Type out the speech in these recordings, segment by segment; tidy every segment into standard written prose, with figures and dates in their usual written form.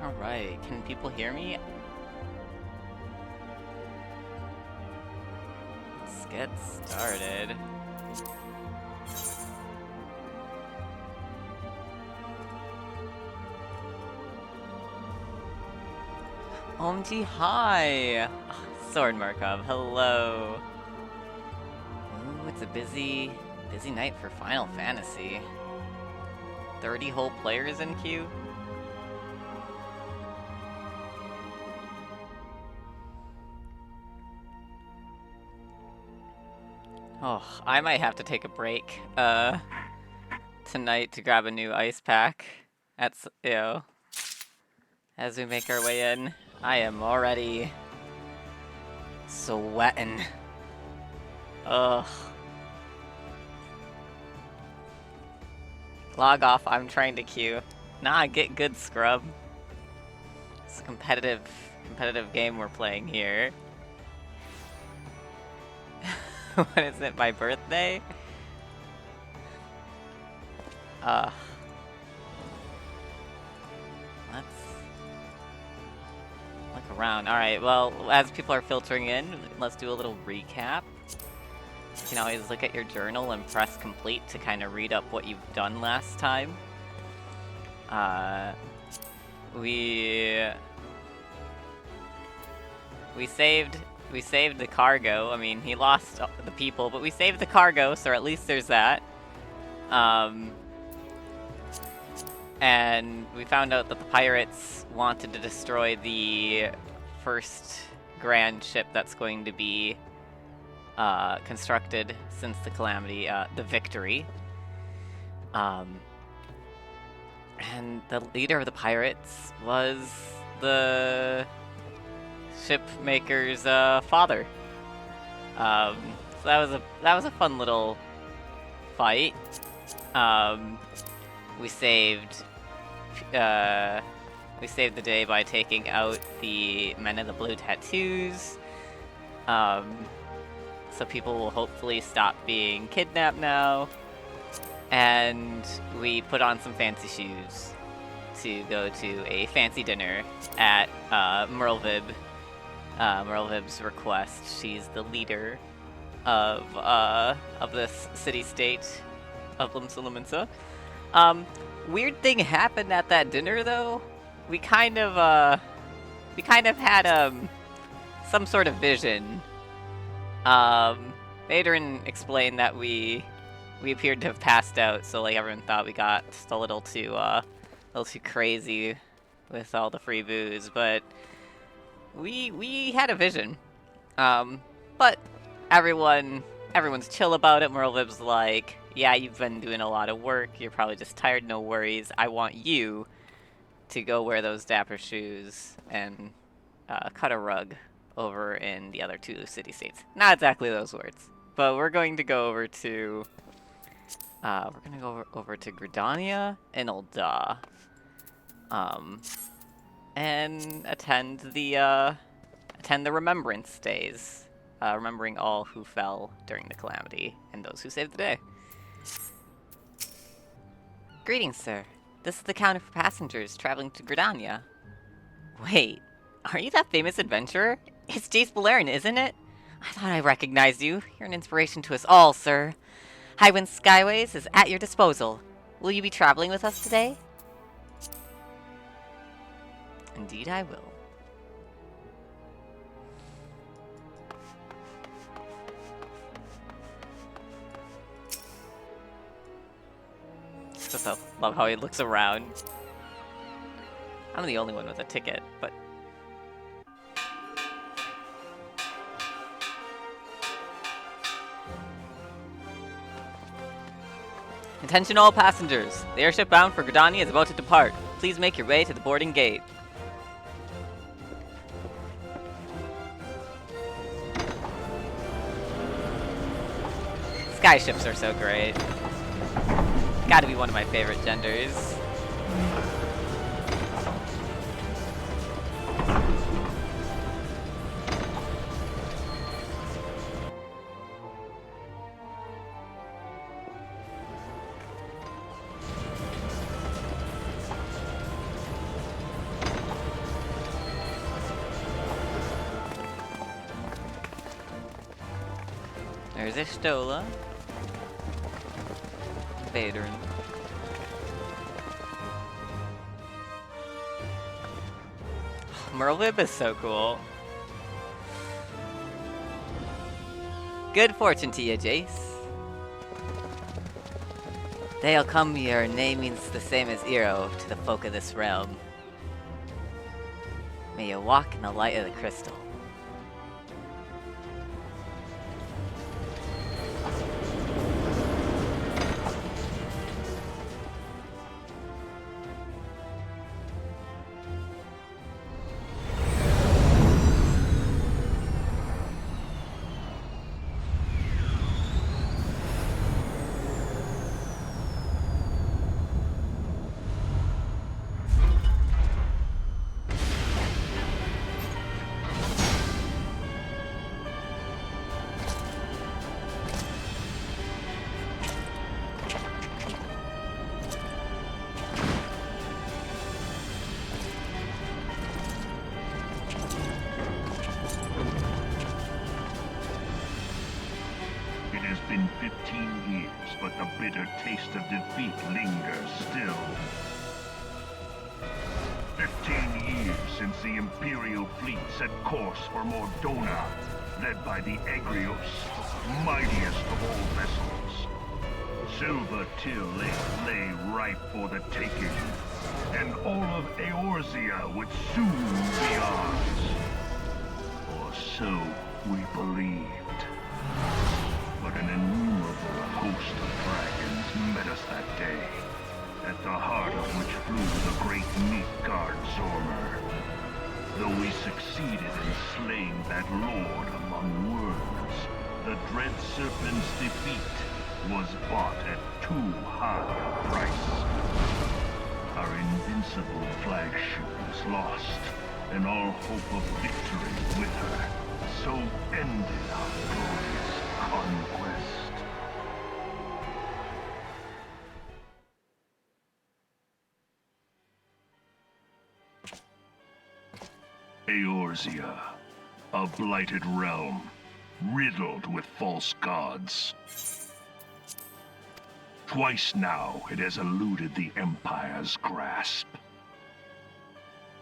Alright, can people hear me? Let's get started. OMG, hi! Sword Markov, hello! Ooh, it's a busy night for Final Fantasy. 30 whole players in queue? Oh, I might have to take a break, tonight to grab a new ice pack as we make our way in. I am already sweating. Ugh. Log off, I'm trying to queue. Nah, get good, scrub. It's a competitive game we're playing here. What is it, my birthday? Let's look around. Alright, well, as people are filtering in, let's do a little recap. You can always look at your journal and press complete to kind of read up what you've done last time. We saved the cargo. I mean, he lost the people, but we saved the cargo, so at least there's that. And we found out that the pirates wanted to destroy the first grand ship that's going to be constructed since the Calamity, the Victory. And the leader of the pirates was the shipmaker's father. So that was a fun little fight. We saved the day by taking out the men in the blue tattoos. So people will hopefully stop being kidnapped now. And we put on some fancy shoes to go to a fancy dinner at Merlvib's request. She's the leader of this city-state of Limsa. Weird thing happened at that dinner, though. We kind of had some sort of vision. Adrian explained that we appeared to have passed out, so like everyone thought we got just a little too crazy with all the free booze, but we had a vision. But everyone's chill about it. Merlvib's like, yeah, you've been doing a lot of work. You're probably just tired. No worries. I want you to go wear those dapper shoes and cut a rug over in the other two city-states. Not exactly those words, but we're going to go over to Gridania and Ul'dah, and attend the remembrance days, remembering all who fell during the Calamity and those who saved the day. Greetings, sir. This is the counter for passengers traveling to Gridania. Wait, are you that famous adventurer? It's Jace Beleren, isn't it? I thought I recognized you. You're an inspiration to us all, sir. Highwind Skyways is at your disposal. Will you be traveling with us today? Indeed I will. Just love how he looks around. I'm the only one with a ticket, but... Attention all passengers! The airship bound for Gridania is about to depart. Please make your way to the boarding gate. Skyships are so great. Gotta be one of my favorite genders. There's a Stola. Beleren. Merlib is so cool. Good fortune to you, Jace. They'll come, your name means the same as Eero to the folk of this realm. May you walk in the light of the crystal. It has been 15 years, but the bitter taste of defeat lingers still. 15 years since the Imperial fleet set course for Mordona, led by the Egrios, mightiest of all vessels. Silver Till lay ripe for the taking, and all of Eorzea would soon be ours. Or so we believed. But an innumerable host of dragons met us that day, at the heart of which flew the great Midgard Zormer. Though we succeeded in slaying that lord among worms, the dread serpent's defeat was bought at too high a price. Our invincible flagship was lost, and all hope of victory with her. So ended our glorious conquest. Eorzea, a blighted realm, riddled with false gods. Twice now it has eluded the Empire's grasp.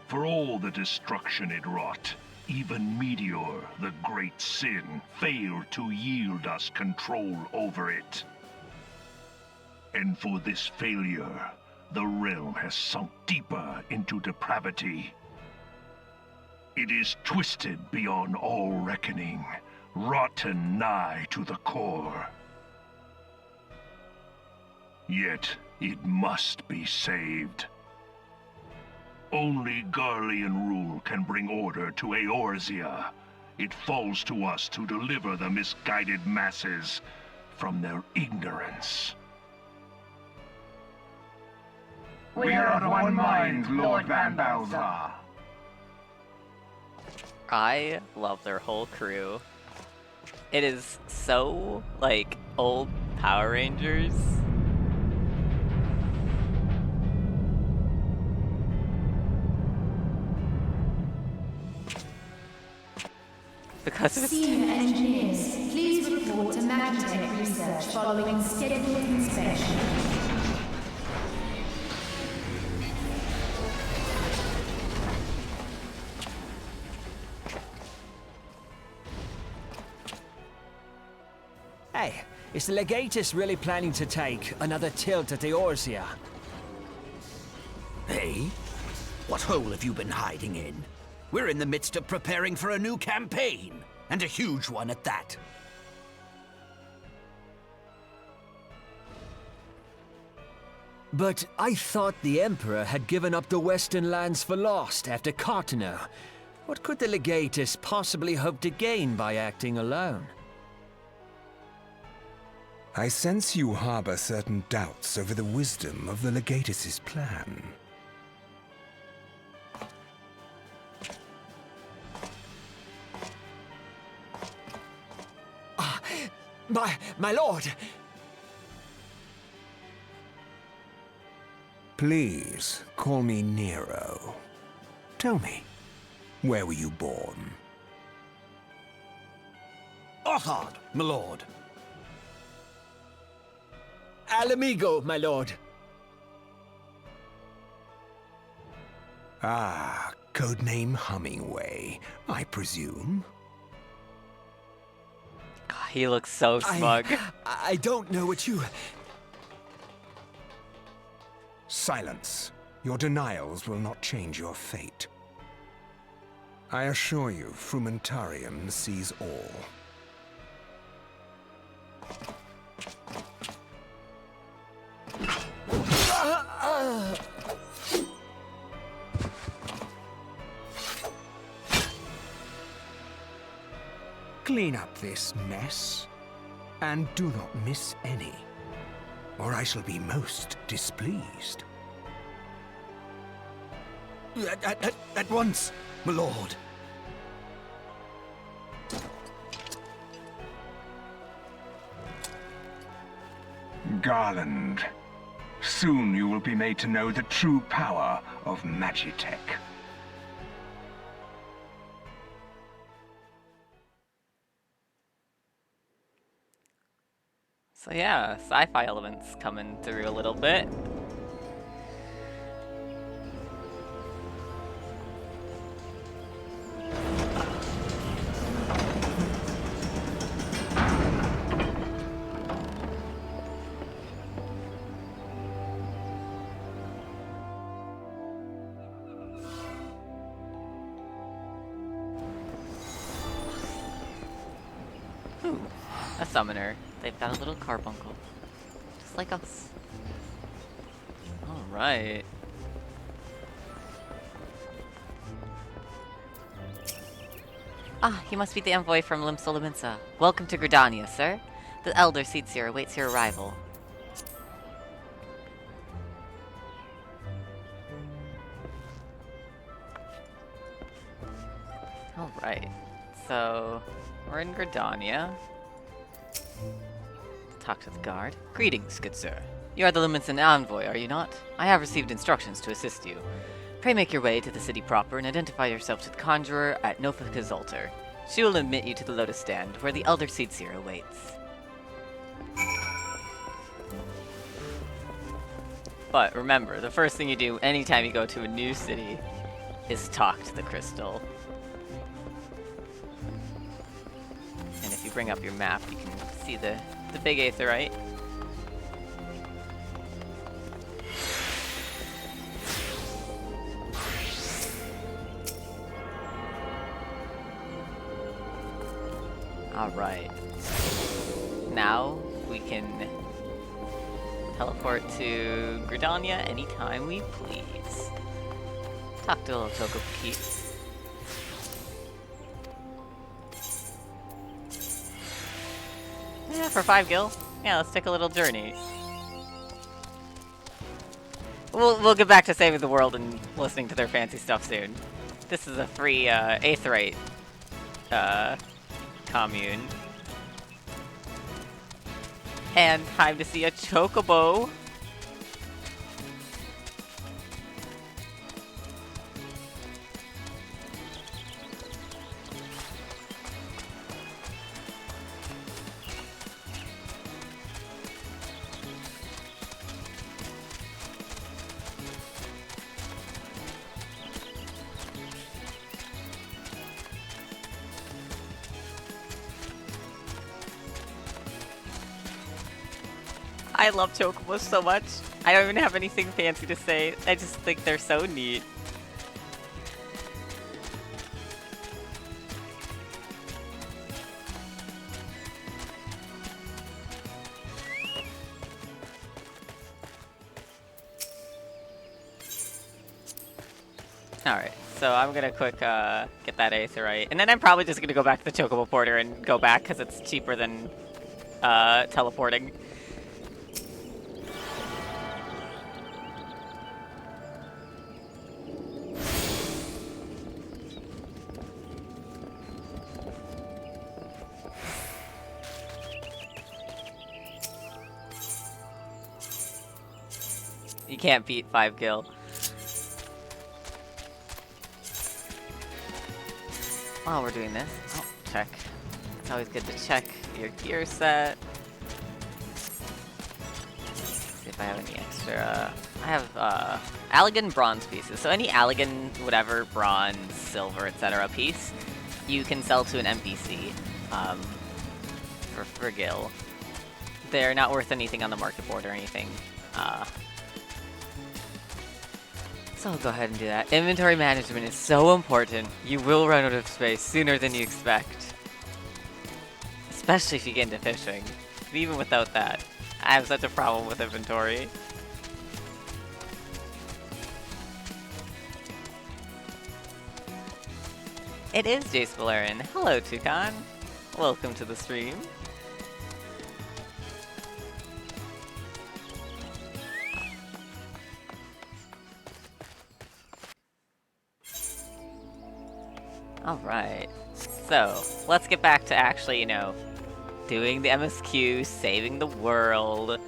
For all the destruction it wrought, even Meteor, the great sin, failed to yield us control over it. And for this failure, the realm has sunk deeper into depravity. It is twisted beyond all reckoning, rotten nigh to the core. Yet it must be saved. Only Garlean rule can bring order to Eorzea. It falls to us to deliver the misguided masses from their ignorance. We are of one mind, Lord Van Balzar. I love their whole crew. It is so, like, old Power Rangers. Because of its Senior engineers, please report to Magitech research following scheduled inspection. Hey, is the Legatus really planning to take another tilt at Eorzea? Hey? What hole have you been hiding in? We're in the midst of preparing for a new campaign, and a huge one at that. But I thought the Emperor had given up the Western lands for lost after Cartano. What could the Legatus possibly hope to gain by acting alone? I sense you harbor certain doubts over the wisdom of the Legatus's plan. My lord! Please, call me Nero. Tell me, where were you born? Othard, my lord. Al amigo, my lord. Ah, codename Hummingway, I presume. God, he looks so smug. I don't know what you... Silence. Your denials will not change your fate. I assure you, Frumentarium sees all. Clean up this mess, and do not miss any, or I shall be most displeased. At once, my lord. Garland, soon you will be made to know the true power of Magitech. So yeah, sci-fi elements coming through a little bit. Ooh, a summoner. They've got a little carbuncle. Just like us. Alright. Ah, you must be the envoy from Limsa. Welcome to Gridania, sir. The Elder Seedseer awaits your arrival. Alright. So, we're in Gridania. Talk to the guard. Greetings, good sir. You are the Lumenson envoy, are you not? I have received instructions to assist you. Pray make your way to the city proper and identify yourself to the conjurer at Nofika's altar. She will admit you to the Lotus Stand, where the Elder Seedseer awaits. But remember, the first thing you do anytime you go to a new city is talk to the crystal. And if you bring up your map, you can see the big aetheryte. Alright. Now we can teleport to Gridania anytime we please. Talk to a little Togepi. Yeah, for 5 gil. Yeah, let's take a little journey. We'll get back to saving the world and listening to their fancy stuff soon. This is a free aetheryte commune. And time to see a chocobo. I love chocobos so much. I don't even have anything fancy to say. I just think they're so neat. Alright, so I'm gonna quick get that aetheryte. And then I'm probably just gonna go back to the chocobo porter and go back because it's cheaper than teleporting. You can't beat 5 gil. While we're doing this, oh, check. It's always good to check your gear set. if I have any extra. I have Allegan bronze pieces. So any Allegan, whatever, bronze, silver, etc. piece, you can sell to an NPC for Gil. They're not worth anything on the market board or anything. So I'll go ahead and do that. Inventory management is so important. You will run out of space sooner than you expect. Especially if you get into fishing. But even without that, I have such a problem with inventory. It is Jace Beleren. Hello, Toucan. Welcome to the stream. Alright, so let's get back to actually, you know, doing the MSQ, saving the world.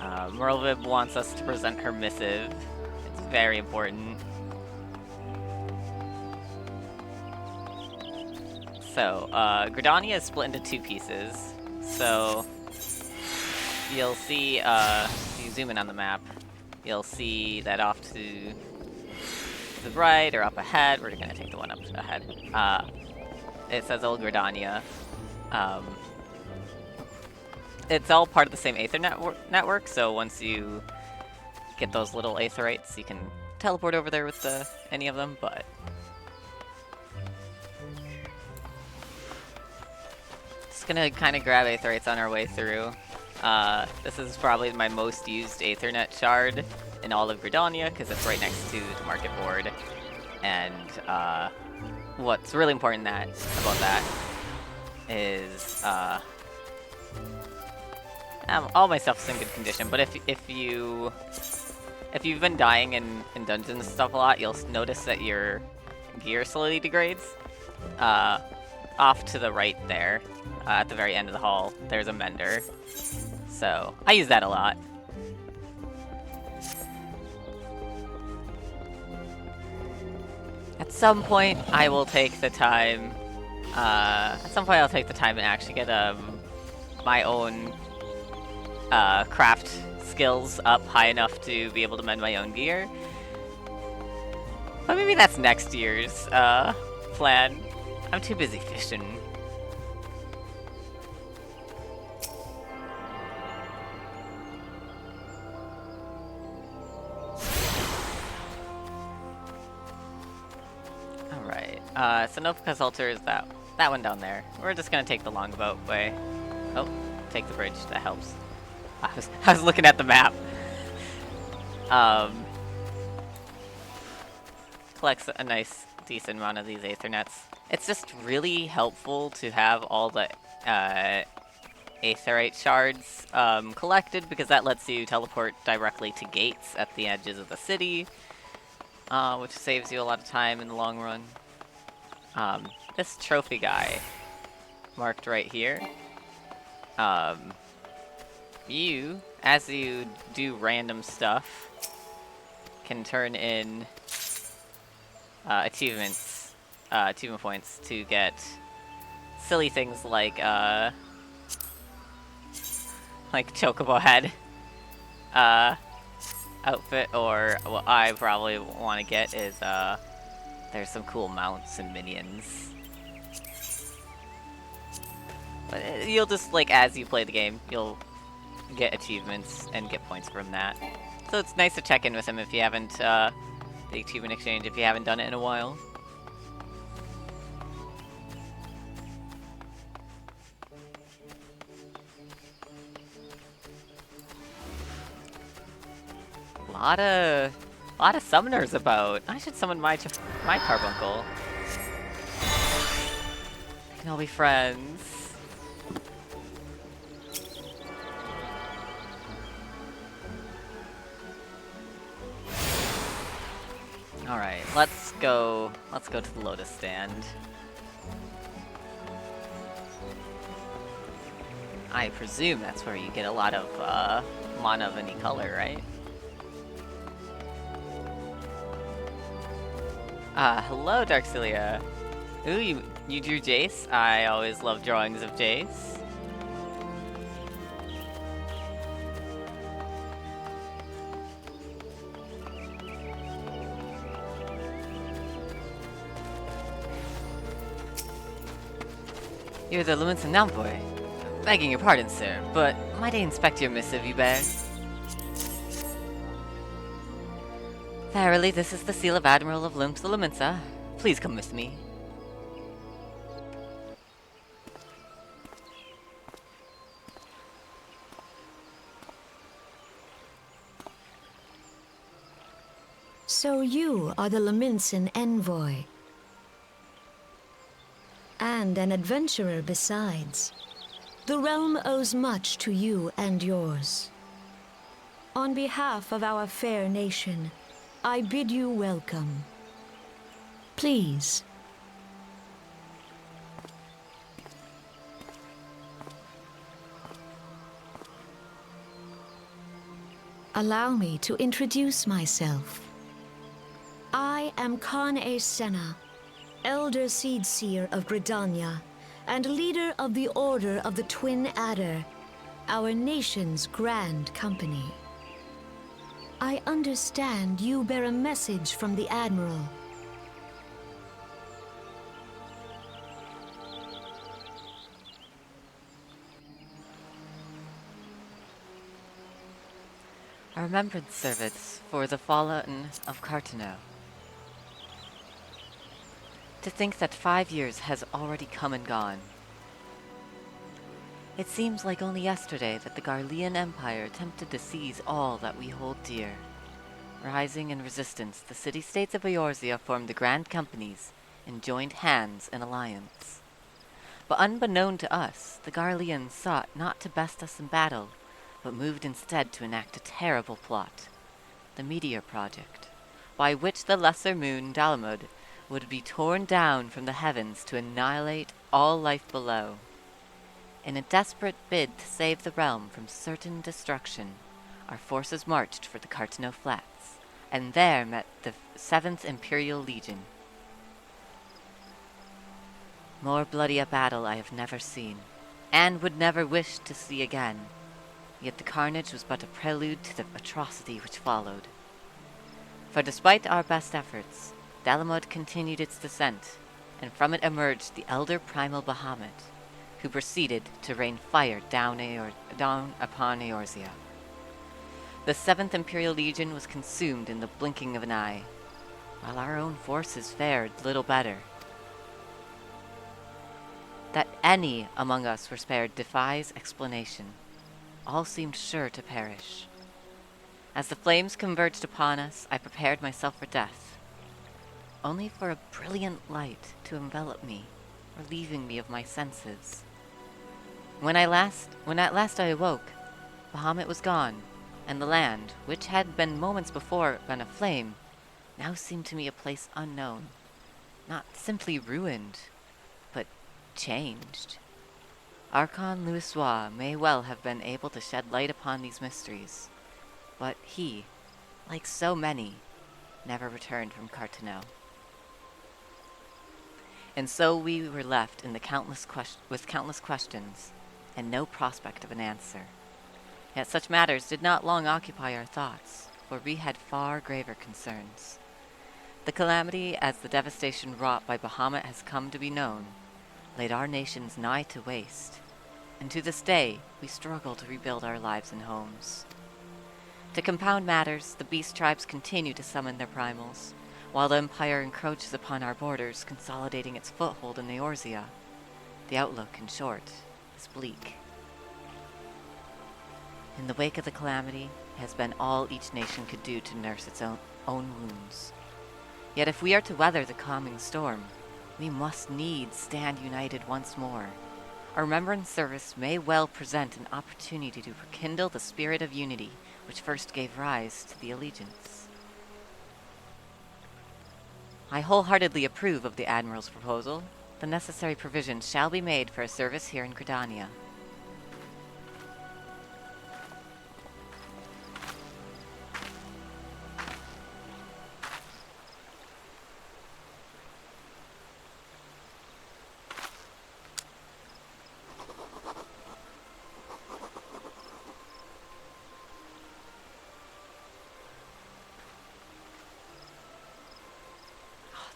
Merlvib wants us to present her missive. It's very important. So, Gridania is split into two pieces. So, you'll see, if you zoom in on the map, you'll see that off to the right or up ahead. We're gonna take the one up ahead. It says Old Gridania. It's all part of the same Aether network, so once you get those little Aetherites, you can teleport over there with any of them, but... Just gonna kind of grab Aetherites on our way through. This is probably my most used Aethernet shard in all of Gridania, because it's right next to the market board. And what's really important about that is all my stuff's in good condition. But if you've been dying in dungeons and stuff a lot, you'll notice that your gear slowly degrades. Off to the right there, at the very end of the hall, there's a mender. So I use that a lot. At some point, I will take the time. I'll take the time and actually get my own craft skills up high enough to be able to mend my own gear. But maybe that's next year's plan. I'm too busy fishing. So Novka's altar is that one down there. We're just gonna take the longboat way. Oh, take the bridge. That helps. I was looking at the map. Collects a nice, decent amount of these Aethernets. It's just really helpful to have all the Aetherite shards collected, because that lets you teleport directly to gates at the edges of the city, which saves you a lot of time in the long run. This trophy guy, marked right here, as you do random stuff, can turn in achievement points to get silly things like Chocobo head outfit, or what I probably want to get is there's some cool mounts and minions. But you'll just, like, as you play the game, you'll get achievements and get points from that. So it's nice to check in with him if you haven't, the achievement exchange, if you haven't done it in a while. Lot of summoners about. I should summon my carbuncle. We can all be friends. All right, let's go to the Lotus stand. I presume that's where you get a lot of mana of any color, right? Hello, Darkcilia. Ooh, you drew Jace? I always love drawings of Jace. You're the Lumenson envoy. Begging your pardon, sir, but might I inspect your missive you bear? Verily, this is the seal of Admiral of Lumps the Lumensa. Please come with me. So you are the Lumenson envoy. And an adventurer besides. The realm owes much to you and yours. On behalf of our fair nation, I bid you welcome. Please. Allow me to introduce myself. I am Khan Senna, Elder Seedseer of Gridania, and leader of the Order of the Twin Adder, our nation's grand company. I understand you bear a message from the Admiral. A remembrance service for the fallen of Cartano. To think that 5 years has already come and gone. It seems like only yesterday that the Garlean Empire attempted to seize all that we hold dear. Rising in resistance, the city-states of Eorzea formed the Grand Companies and joined hands in alliance. But unbeknown to us, the Garleans sought not to best us in battle, but moved instead to enact a terrible plot, the Meteor Project, by which the lesser moon Dalamud would be torn down from the heavens to annihilate all life below. In a desperate bid to save the realm from certain destruction, our forces marched for the Cartano Flats, and there met the 7th Imperial Legion. More bloody a battle I have never seen, and would never wish to see again. Yet the carnage was but a prelude to the atrocity which followed. For despite our best efforts, Dalamud continued its descent, and from it emerged the elder primal Bahamut, who proceeded to rain fire down upon Eorzea. The 7th Imperial Legion was consumed in the blinking of an eye, while our own forces fared little better. That any among us were spared defies explanation. All seemed sure to perish. As the flames converged upon us, I prepared myself for death, only for a brilliant light to envelop me, relieving me of my senses. When at last I awoke, Bahamut was gone, and the land, which had been moments before been aflame, now seemed to me a place unknown, not simply ruined, but changed. Archon Louisoix may well have been able to shed light upon these mysteries, but he, like so many, never returned from Cartano. And so we were left with countless questions, and no prospect of an answer. Yet such matters did not long occupy our thoughts, for we had far graver concerns. The calamity, as the devastation wrought by Bahamut has come to be known, laid our nations nigh to waste, and to this day we struggle to rebuild our lives and homes. To compound matters, the beast tribes continue to summon their primals, while the Empire encroaches upon our borders, consolidating its foothold in Eorzea. The outlook, in short, is bleak. In the wake of the calamity, it has been all each nation could do to nurse its own wounds. Yet if we are to weather the coming storm, we must needs stand united once more. Our remembrance service may well present an opportunity to rekindle the spirit of unity which first gave rise to the allegiance. I wholeheartedly approve of the Admiral's proposal. The necessary provisions shall be made for a service here in Gridania.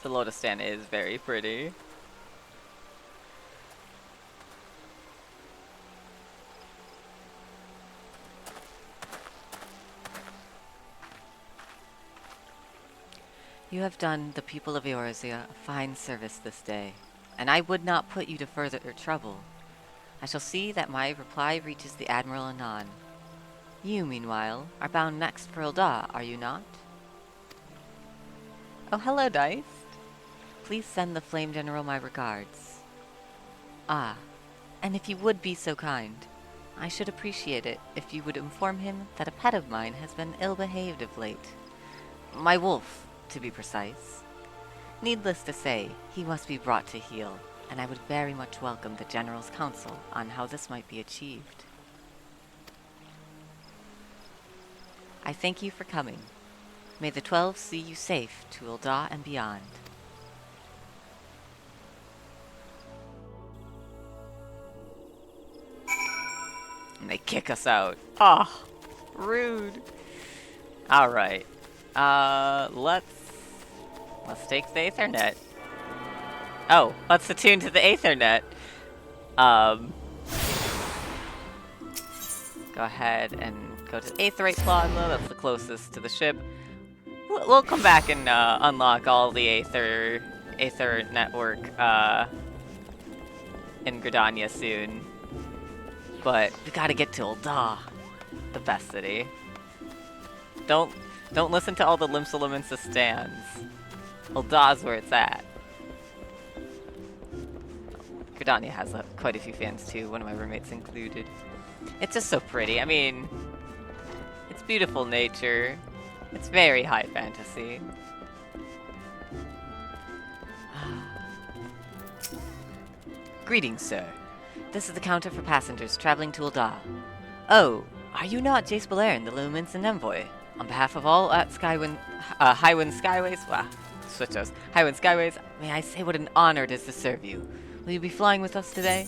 The Lotus Stand is very pretty. You have done the people of Eorzea a fine service this day, and I would not put you to further trouble. I shall see that my reply reaches the Admiral anon. You, meanwhile, are bound next for Ul'dah, are you not? Oh, hello, Dice. Please send the Flame General my regards. Ah, and if you would be so kind, I should appreciate it if you would inform him that a pet of mine has been ill-behaved of late. My wolf, to be precise. Needless to say, he must be brought to heel, and I would very much welcome the General's counsel on how this might be achieved. I thank you for coming. May the 12 see you safe to Ul'dah and beyond. And they kick us out. Oh, rude. Alright. Let's take the Aethernet. Oh, let's attune to the Aethernet. Go ahead and go to the Aetherite Plaza. That's the closest to the ship. We'll come back and unlock all the Aether network in Gridania soon. But we gotta get to Ul'dah, the best city. Don't listen to all the Limsa stands. Ul'dah's where it's at. Gridania has quite a few fans too, one of my roommates included. It's just so pretty. I mean, it's beautiful nature. It's very high fantasy. Greetings, sir. This is the counter for passengers traveling to Ul'dah. Oh, are you not Jace Beleren, the Luminson envoy? On behalf of all at Highwind Skyways, switch those. Highwind Skyways, may I say what an honor it is to serve you. Will you be flying with us today?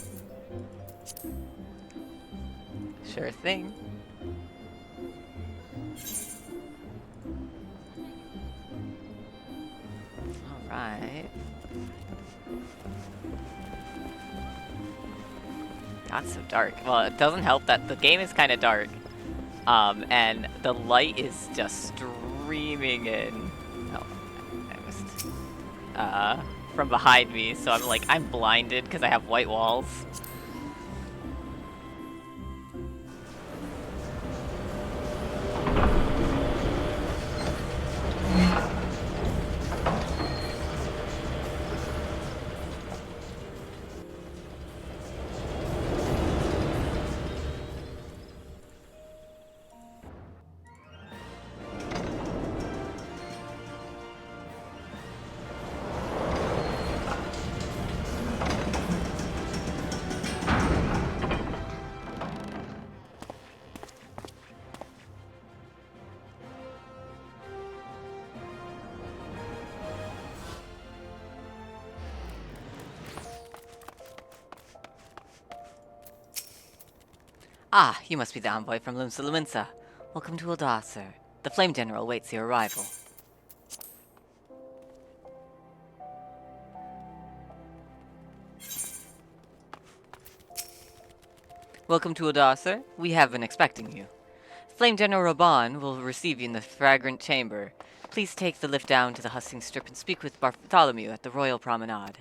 Sure thing. Alright. Not so dark. Well, it doesn't help that the game is kind of dark. And the light is just streaming in. Oh, I missed. From behind me, so I'm blinded because I have white walls. Ah, you must be the envoy from Luminsa. Welcome to Ul'dah, sir. The Flame General waits your arrival. Welcome to Ul'dah, sir. We have been expecting you. Flame General Raban will receive you in the Fragrant Chamber. Please take the lift down to the Hustings Strip and speak with Bartholomew at the Royal Promenade.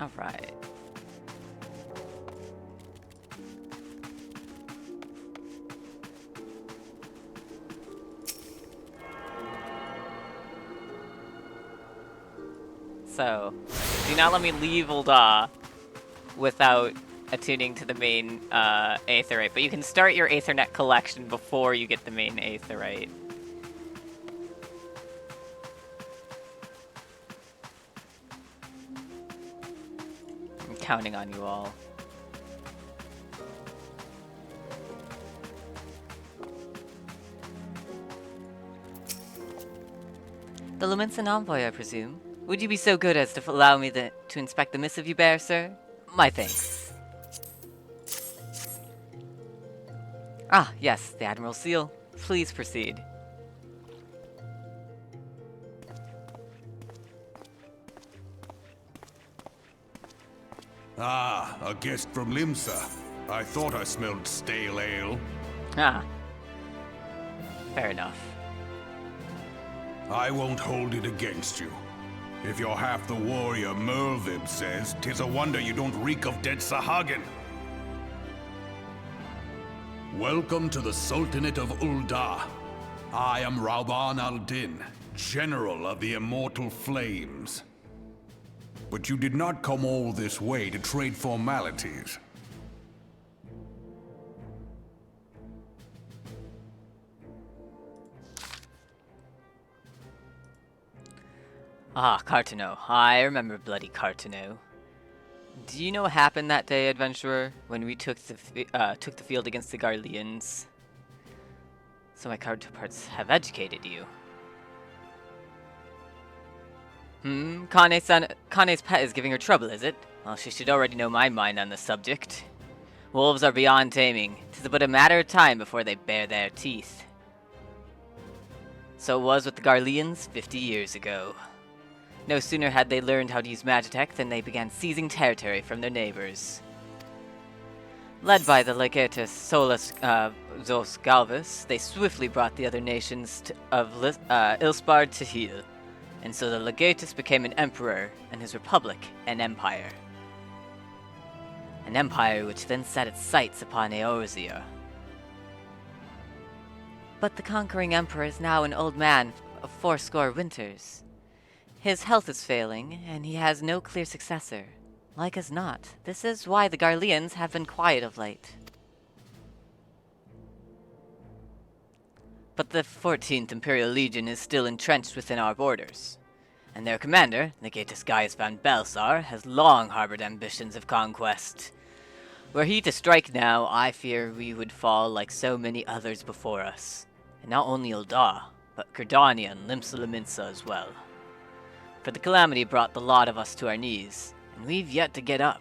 Alright. So, do not let me leave Ul'dah without attuning to the main Aetherite, but you can start your Aethernet collection before you get the main Aetherite. I'm counting on you all. The Luminson envoy, I presume. Would you be so good as to allow me to inspect the missive you bear, sir? My thanks. Ah, yes, the Admiral's seal. Please proceed. Ah, a guest from Limsa. I thought I smelled stale ale. Ah. Fair enough. I won't hold it against you. If you're half the warrior Merlvib says, 'tis a wonder you don't reek of dead Sahagin. Welcome to the Sultanate of Ul'dah. I am Rauban al-Din, General of the Immortal Flames. But you did not come all this way to trade formalities. Ah, Cartano. I remember bloody Cartano. Do you know what happened that day, adventurer, when we took the field against the Garleans? So my counterparts have educated you. Kane's pet is giving her trouble, is it? Well, she should already know my mind on the subject. Wolves are beyond taming. 'Tis but a matter of time before they bare their teeth. So it was with the Garleans 50 years ago. No sooner had they learned how to use Magitech than they began seizing territory from their neighbors. Led by the Legatus Solus Zos Galvus, they swiftly brought the other nations of Ilspard to heel, and so the Legatus became an emperor, and his republic an empire. An empire which then set its sights upon Eorzea. But the conquering emperor is now an old man of 80 winters. His health is failing, and he has no clear successor. Like as not, this is why the Garleans have been quiet of late. But the 14th Imperial Legion is still entrenched within our borders, and their commander, Legatus Gaius van Belsar, has long harbored ambitions of conquest. Were he to strike now, I fear we would fall like so many others before us, and not only Ul'dah, but Gridania and Limsa as well. For the calamity brought the lot of us to our knees, and we've yet to get up.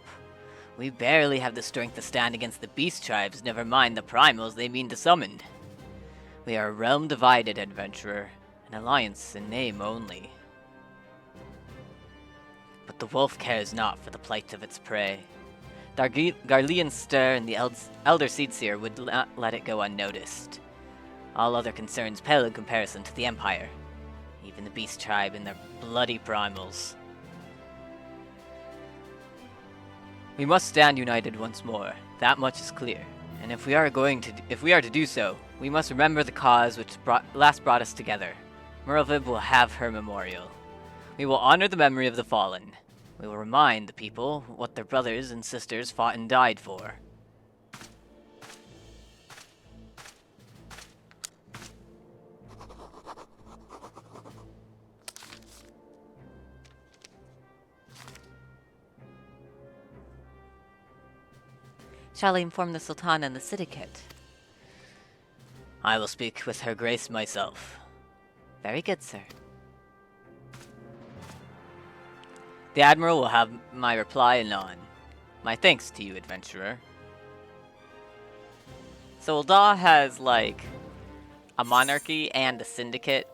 We barely have the strength to stand against the beast tribes, never mind the primals they mean to summon. We are a realm divided, adventurer, an alliance in name only. But the wolf cares not for the plight of its prey. The Garlean stir and the Elder Seedseer would not let it go unnoticed. All other concerns pale in comparison to the Empire. Even the beast tribe and their bloody primals. We must stand united once more. That much is clear. And if we are to do so, we must remember the cause which last brought us together. Merlvib will have her memorial. We will honor the memory of the fallen. We will remind the people what their brothers and sisters fought and died for. Shall I inform the Sultana and the Syndicate? I will speak with her grace myself. Very good, sir. The Admiral will have my reply anon. My thanks to you, adventurer. So Ul'dah has, like, a monarchy and a syndicate,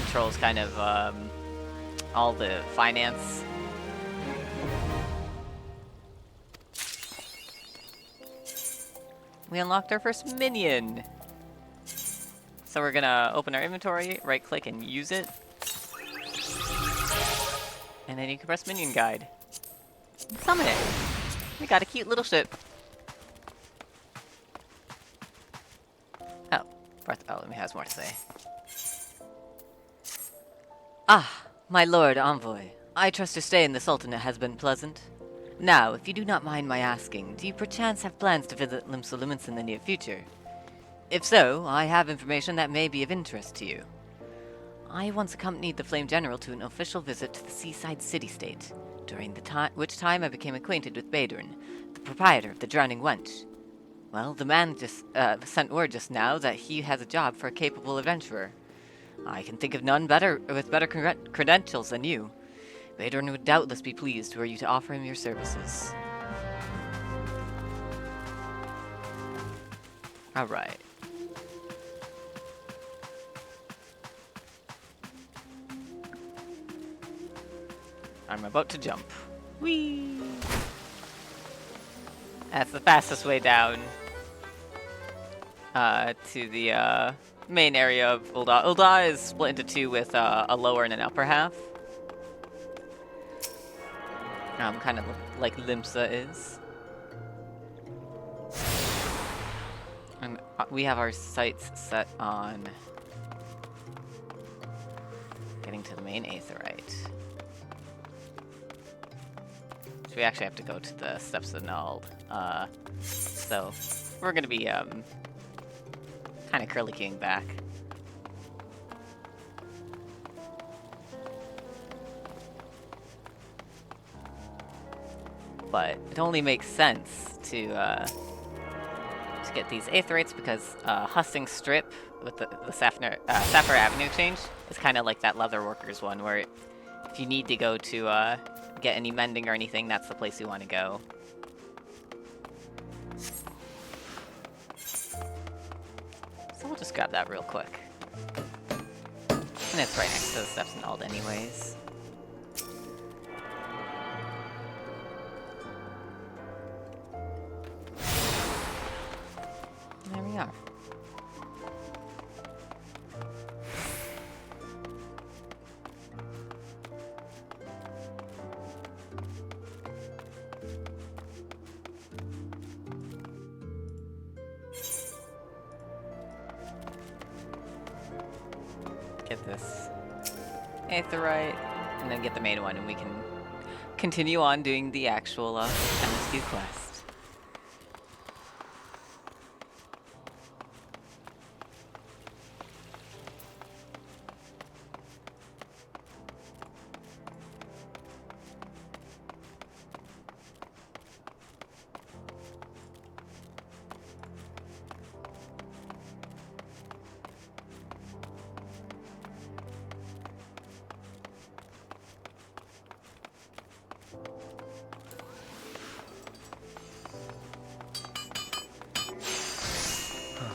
controls kind of, all the finance. We unlocked our first minion! So we're gonna open our inventory, right click and use it. And then you can press minion guide. And summon it! We got a cute little ship. Oh, Bartholomew has more to say. Ah, my lord envoy. I trust your stay in the Sultanate has been pleasant. Now, if you do not mind my asking, do you perchance have plans to visit Limsa in the near future? If so, I have information that may be of interest to you. I once accompanied the Flame General to an official visit to the seaside city-state, during which time I became acquainted with Beleren, the proprietor of the Drowning Wench. Well, the man just sent word just now that he has a job for a capable adventurer. I can think of none with better credentials than you. Beleren would doubtless be pleased were you to offer him your services. Alright. I'm about to jump. Whee! That's the fastest way down to the main area of Ul'dah. Ul'dah is split into two with a lower and an upper half. Kind of like Limsa is. And we have our sights set on getting to the main Aetheryte. So we actually have to go to the Steps of Nald. So we're gonna be kind of curly-keying back. But it only makes sense to get these Aetherites because Hustings Strip with the Sapphire Avenue change is kind of like that Leatherworkers one, where if you need to go to get any mending or anything, that's the place you want to go. So we'll just grab that real quick. And it's right next to the Steps and Ald anyways. There we are. Get this Aetheryte, and then get the main one, and we can continue on doing the actual MSQ quest.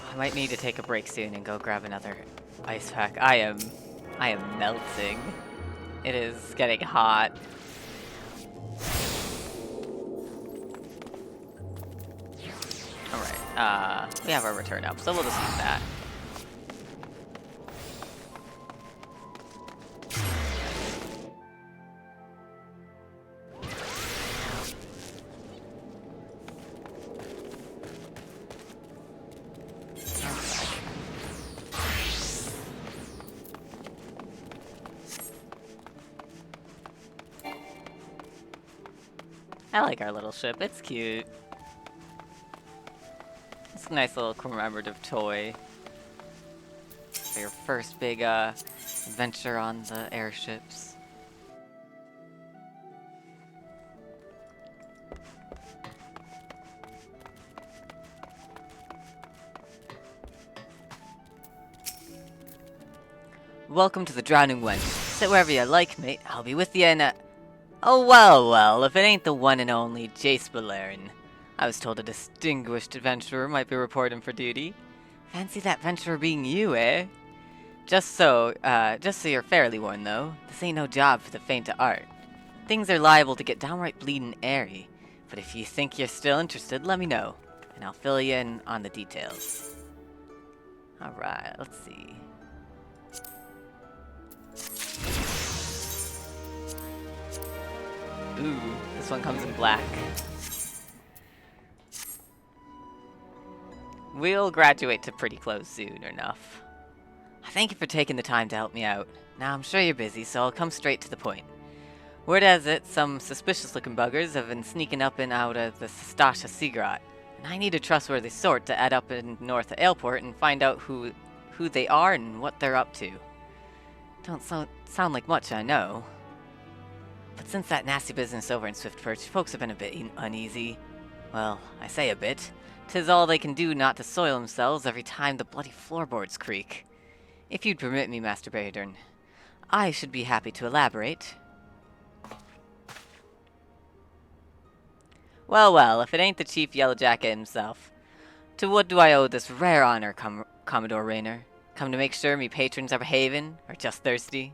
I might need to take a break soon and go grab another ice pack. I am melting. It is getting hot. Alright, we have our return up, so we'll just use that. I like our little ship, it's cute. It's a nice little commemorative toy for your first big adventure on the airships. Welcome to the Drowning Wench. Sit wherever you like, mate. I'll be with you in a... Oh, well, if it ain't the one and only Jace Beleren. I was told a distinguished adventurer might be reporting for duty. Fancy that venturer being you, eh? Just so you're fairly warned, though, this ain't no job for the faint of heart. Things are liable to get downright bleedin' airy, but if you think you're still interested, let me know, and I'll fill you in on the details. Alright, let's see. Ooh, this one comes in black. We'll graduate to pretty close soon enough. Thank you for taking the time to help me out. Now, I'm sure you're busy, so I'll come straight to the point. Word has it, some suspicious-looking buggers have been sneaking up and out of the Stasha Seagrot, and I need a trustworthy sort to add up in north of Aleport and find out who they are and what they're up to. Don't sound like much, I know. But since that nasty business over in Swiftperch, folks have been a bit uneasy. Well, I say a bit. 'Tis all they can do not to soil themselves every time the bloody floorboards creak. If you'd permit me, Master Beleren, I should be happy to elaborate. Well, if it ain't the Chief Yellowjacket himself. To what do I owe this rare honor, Commodore Raynor? Come to make sure me patrons are behaving, or just thirsty?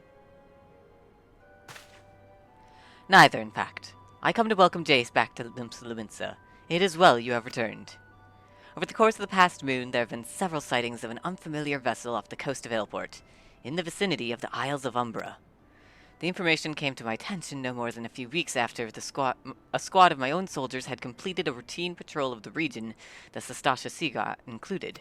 Neither, in fact. I come to welcome Jace back to Limsa. It is well you have returned. Over the course of the past moon, there have been several sightings of an unfamiliar vessel off the coast of Ailport, in the vicinity of the Isles of Umbra. The information came to my attention no more than a few weeks after a squad of my own soldiers had completed a routine patrol of the region, the Sastasha Siga included.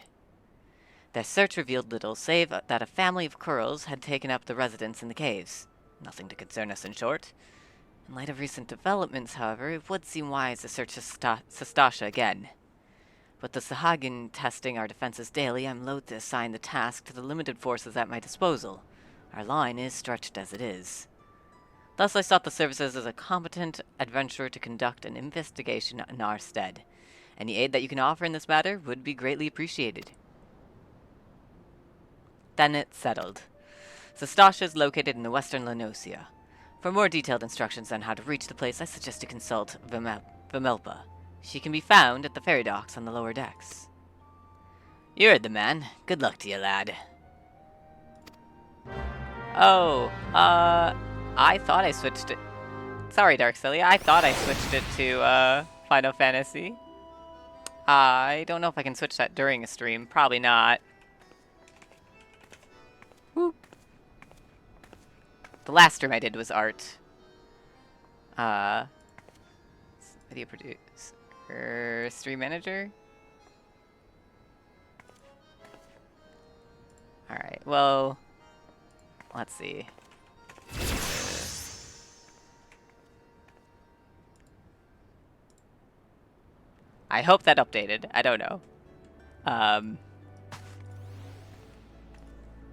Their search revealed little, save that a family of Kurls had taken up the residence in the caves. Nothing to concern us, in short. In light of recent developments, however, it would seem wise to search Sastasha again. With the Sahagin testing our defenses daily, I'm loath to assign the task to the limited forces at my disposal. Our line is stretched as it is. Thus I sought the services as a competent adventurer to conduct an investigation in our stead. Any aid that you can offer in this matter would be greatly appreciated. Then it's settled. Sastasha is located in the western Lenosia. For more detailed instructions on how to reach the place, I suggest you consult Vimelpa. She can be found at the ferry docks on the lower decks. You heard the man. Good luck to you, lad. Oh, I thought I switched it. Sorry, Dark Celia. I thought I switched it to, Final Fantasy. I don't know if I can switch that during a stream. Probably not. Whoop. The last stream I did was art. Video producer, stream manager. Alright, well, let's see. I hope that updated. I don't know.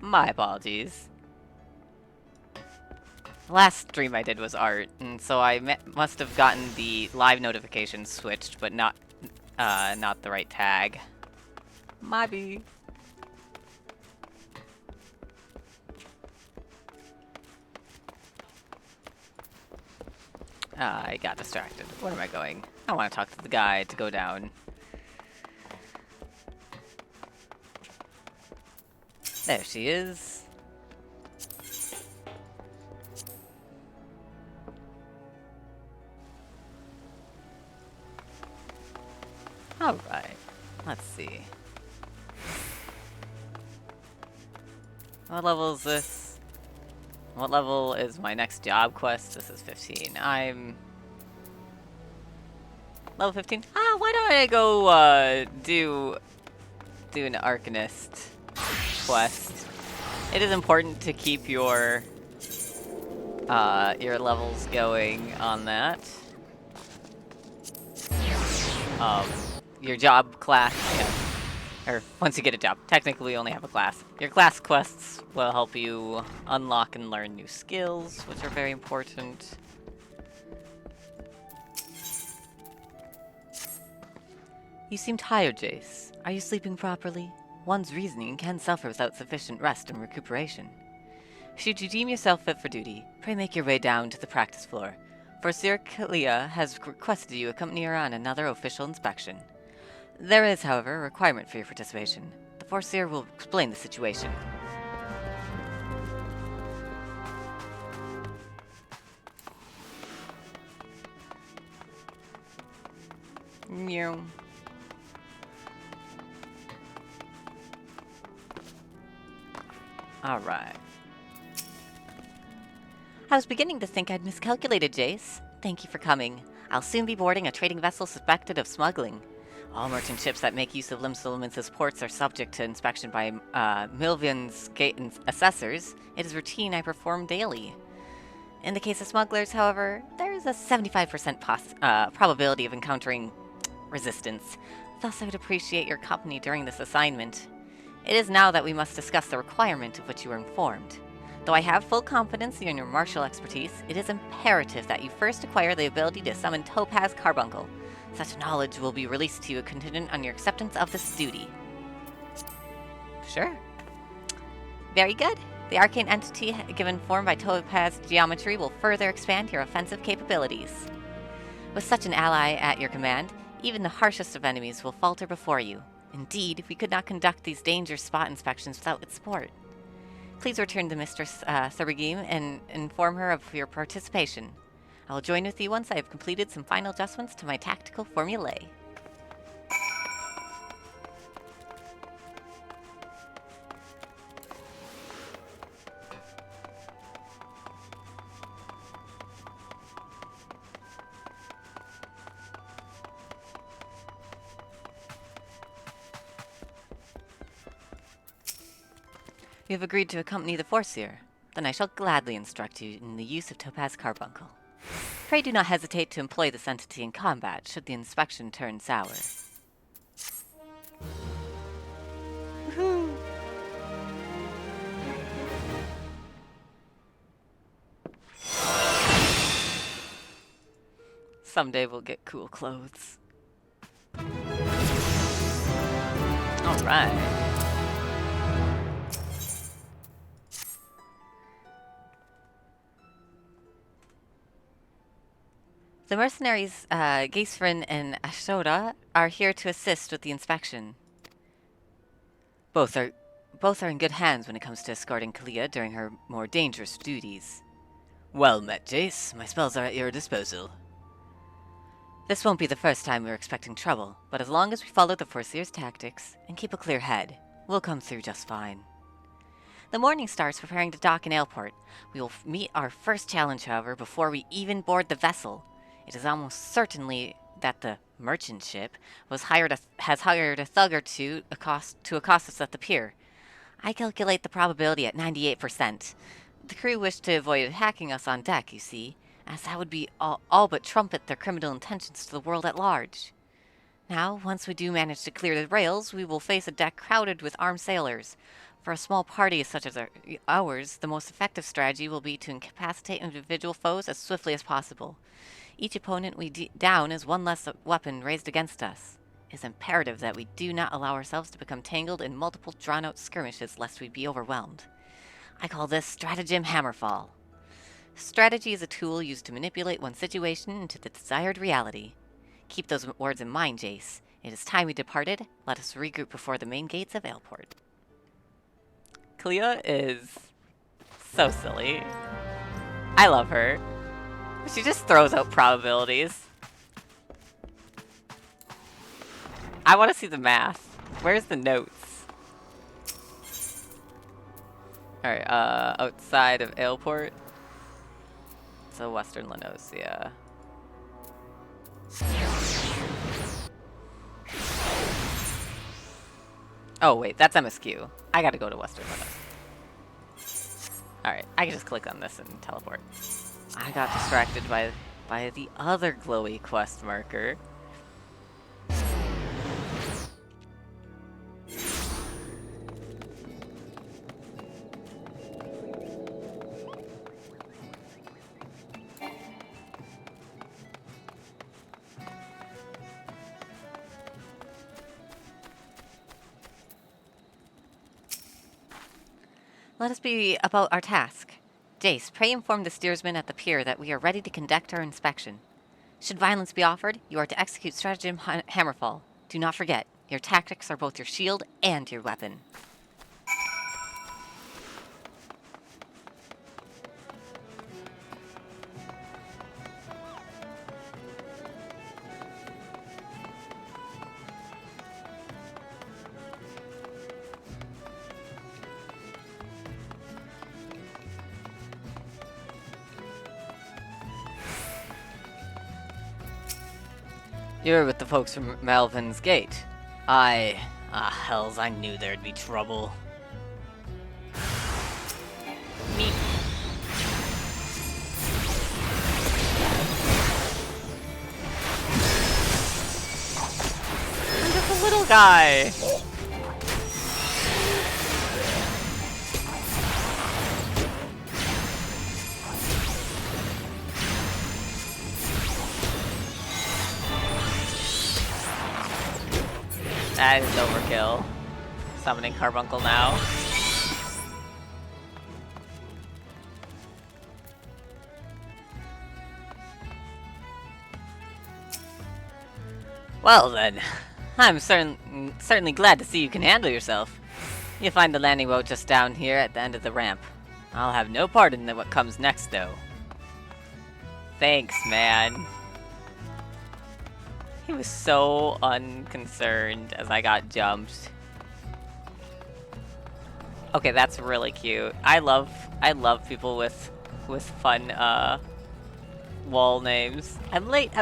My apologies. The last stream I did was art, and so I must have gotten the live notifications switched, but not the right tag. Maybe. I got distracted. Where am I going? I want to talk to the guy to go down. There she is. Alright, let's see. What level is this? What level is my next job quest? This is 15. I'm... level 15? Why don't I go, do an Arcanist quest? It is important to keep your levels going on that. Your job class, yeah. Or once you get a job, technically you only have a class. Your class quests will help you unlock and learn new skills, which are very important. You seem tired, Jace. Are you sleeping properly? One's reasoning can suffer without sufficient rest and recuperation. Should you deem yourself fit for duty, pray make your way down to the practice floor, for Sir Kalia has requested you accompany her on another official inspection. There is, however, a requirement for your participation. The Foreseer will explain the situation. Meow. Alright. I was beginning to think I'd miscalculated, Jace. Thank you for coming. I'll soon be boarding a trading vessel suspected of smuggling. All merchant ships that make use of Limsa ports are subject to inspection by Milvian's gate assessors. It is routine I perform daily. In the case of smugglers, however, there is a 75% probability of encountering resistance. Thus, I would appreciate your company during this assignment. It is now that we must discuss the requirement of which you are informed. Though I have full confidence in your martial expertise, it is imperative that you first acquire the ability to summon Topaz Carbuncle. Such knowledge will be released to you contingent on your acceptance of this duty. Sure. Very good. The arcane entity given form by Topaz geometry will further expand your offensive capabilities. With such an ally at your command, even the harshest of enemies will falter before you. Indeed, we could not conduct these danger spot inspections without its support. Please return to Mistress Thurbergame and inform her of your participation. I will join with you once I have completed some final adjustments to my tactical formulae. You have agreed to accompany the Forseer. Then I shall gladly instruct you in the use of Topaz Carbuncle. Pray do not hesitate to employ this entity in combat should the inspection turn sour. Woohoo! Someday we'll get cool clothes. Alright. The mercenaries, Geisfrin and Ashoda, are here to assist with the inspection. Both are in good hands when it comes to escorting Kalia during her more dangerous duties. Well met, Jace. My spells are at your disposal. This won't be the first time we're expecting trouble, but as long as we follow the Forseer's tactics and keep a clear head, we'll come through just fine. The Morning Star's preparing to dock in Aleport. We will meet our first challenge, however, before we even board the vessel. It is almost certainly that the merchant ship has hired a thug or two to accost us at the pier. I calculate the probability at 98%. The crew wish to avoid hacking us on deck, you see, as that would be all but trumpet their criminal intentions to the world at large. Now, once we do manage to clear the rails, we will face a deck crowded with armed sailors. For a small party such as ours, the most effective strategy will be to incapacitate individual foes as swiftly as possible. Each opponent we down is one less weapon raised against us. It is imperative that we do not allow ourselves to become tangled in multiple drawn-out skirmishes lest we be overwhelmed. I call this Stratagem Hammerfall. Strategy is a tool used to manipulate one's situation into the desired reality. Keep those words in mind, Jace. It is time we departed. Let us regroup before the main gates of Aleport. Clea is so silly. I love her. She just throws out probabilities. I want to see the math. Where's the notes? Alright, outside of Aleport. So Western Lenosia. Oh wait, that's MSQ. I gotta go to Western Lenosia. Alright, I can just click on this and teleport. I got distracted by the other glowy quest marker. Let us be about our task. Jace, pray inform the steersman at the pier that we are ready to conduct our inspection. Should violence be offered, you are to execute Stratagem Hammerfall. Do not forget, your tactics are both your shield and your weapon. You're with the folks from Malvin's Gate. Hells, I knew there'd be trouble. Me. I'm just a little guy. That is overkill. Summoning Carbuncle now. Well then, I'm certainly glad to see you can handle yourself. You'll find the landing boat just down here at the end of the ramp. I'll have no part in what comes next, though. Thanks, man. He was so unconcerned as I got jumped. Okay, that's really cute. I love people with fun wall names. I'm late.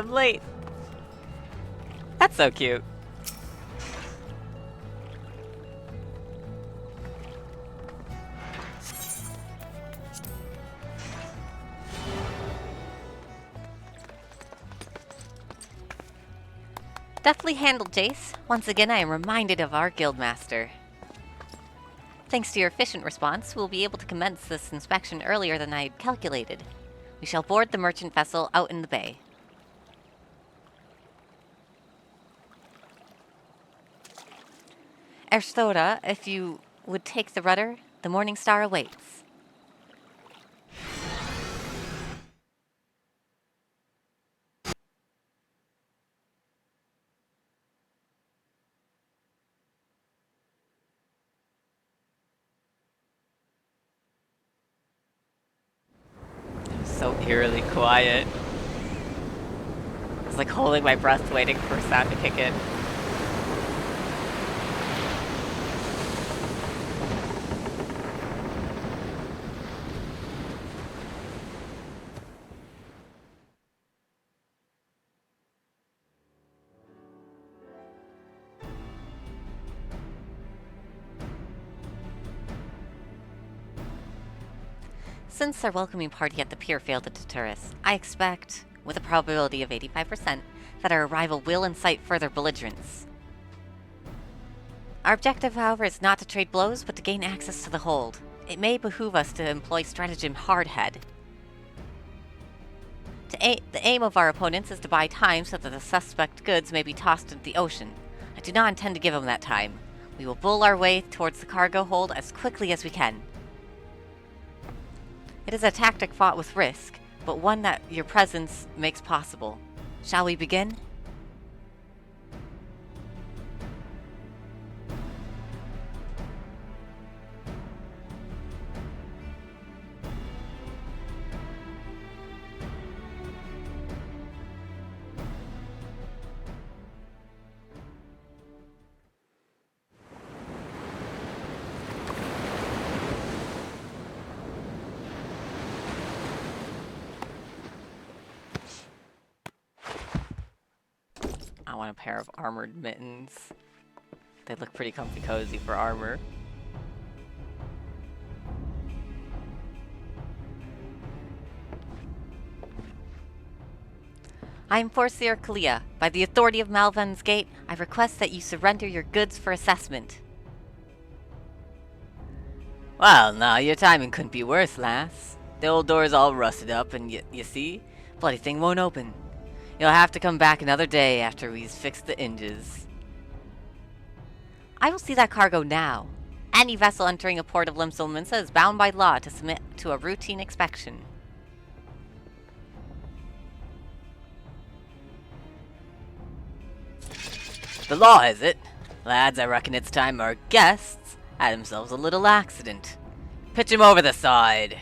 That's so cute. Deftly handled, Jace. Once again, I am reminded of our guildmaster. Thanks to your efficient response, we'll be able to commence this inspection earlier than I had calculated. We shall board the merchant vessel out in the bay. Eorzea, if you would take the rudder, the Morning Star awaits. So eerily quiet. I was like holding my breath waiting for a sound to kick in. Since our welcoming party at the pier failed to deter us, I expect, with a probability of 85%, that our arrival will incite further belligerence. Our objective, however, is not to trade blows, but to gain access to the hold. It may behoove us to employ stratagem hardhead. The aim of our opponents is to buy time so that the suspect goods may be tossed into the ocean. I do not intend to give them that time. We will bull our way towards the cargo hold as quickly as we can. It is a tactic fought with risk, but one that your presence makes possible. Shall we begin? I want a pair of armored mittens. They look pretty comfy cozy for armor. I am Foreseer Kalia. By the authority of Malven's Gate, I request that you surrender your goods for assessment. Well, now your timing couldn't be worse, lass. The old door's all rusted up, and you see, bloody thing won't open. You'll have to come back another day after we've fixed the hinges. I will see that cargo now. Any vessel entering a port of Limsolminsa is bound by law to submit to a routine inspection. The law, is it? Lads, I reckon it's time our guests had themselves a little accident. Pitch him over the side.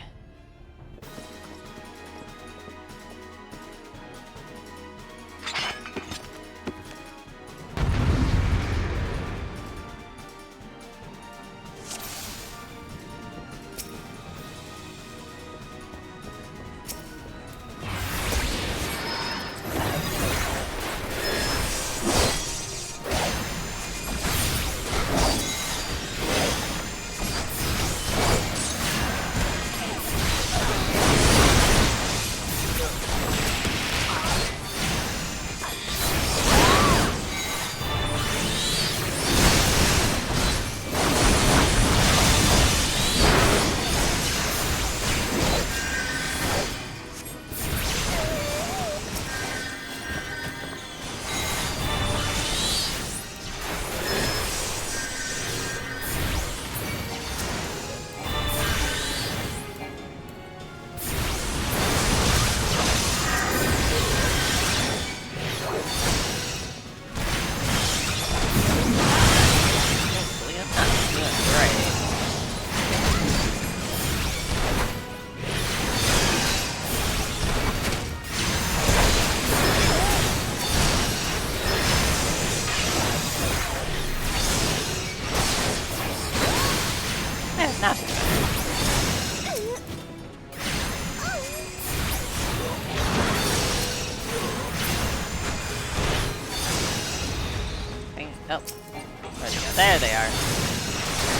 Oh. Where'd they go? There they are.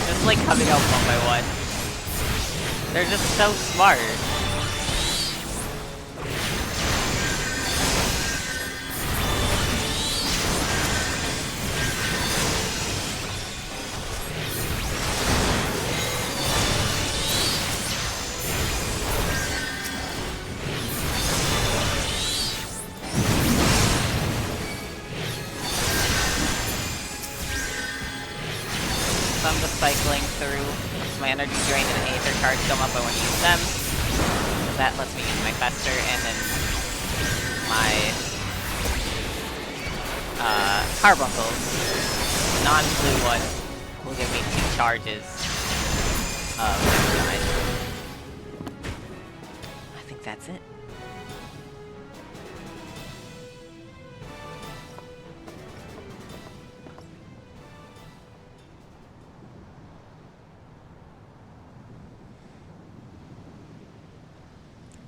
Just like coming out one by one. They're just so smart. So I'm just cycling through. Once my energy drain and Aether cards come up, I want to use them. So that lets me use my Fester, and then my Carbuncles, non-blue one, will give me 2 charges of damage. I think that's it.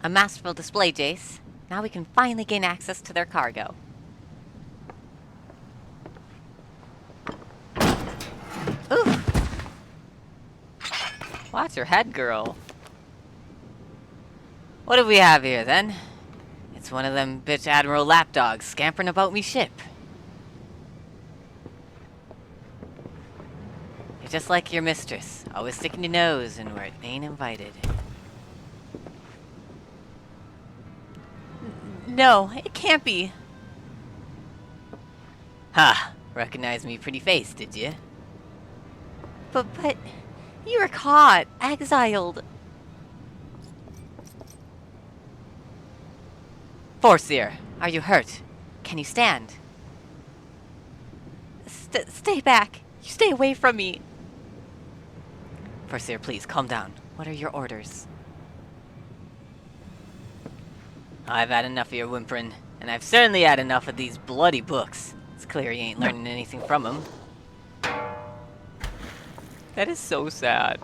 A masterful display, Jace. Now we can finally gain access to their cargo. Ooh! Watch your head, girl. What do we have here, then? It's one of them bitch Admiral lapdogs scampering about me ship. You're just like your mistress, always sticking your nose in where it ain't invited. No, it can't be. Ha! Recognized me pretty face, did you? But, you were caught, exiled. Forseer, are you hurt? Can you stand? Stay back. You stay away from me. Forseer, please, calm down. What are your orders? I've had enough of your whimpering, and I've certainly had enough of these bloody books. It's clear you ain't learning anything from them. That is so sad.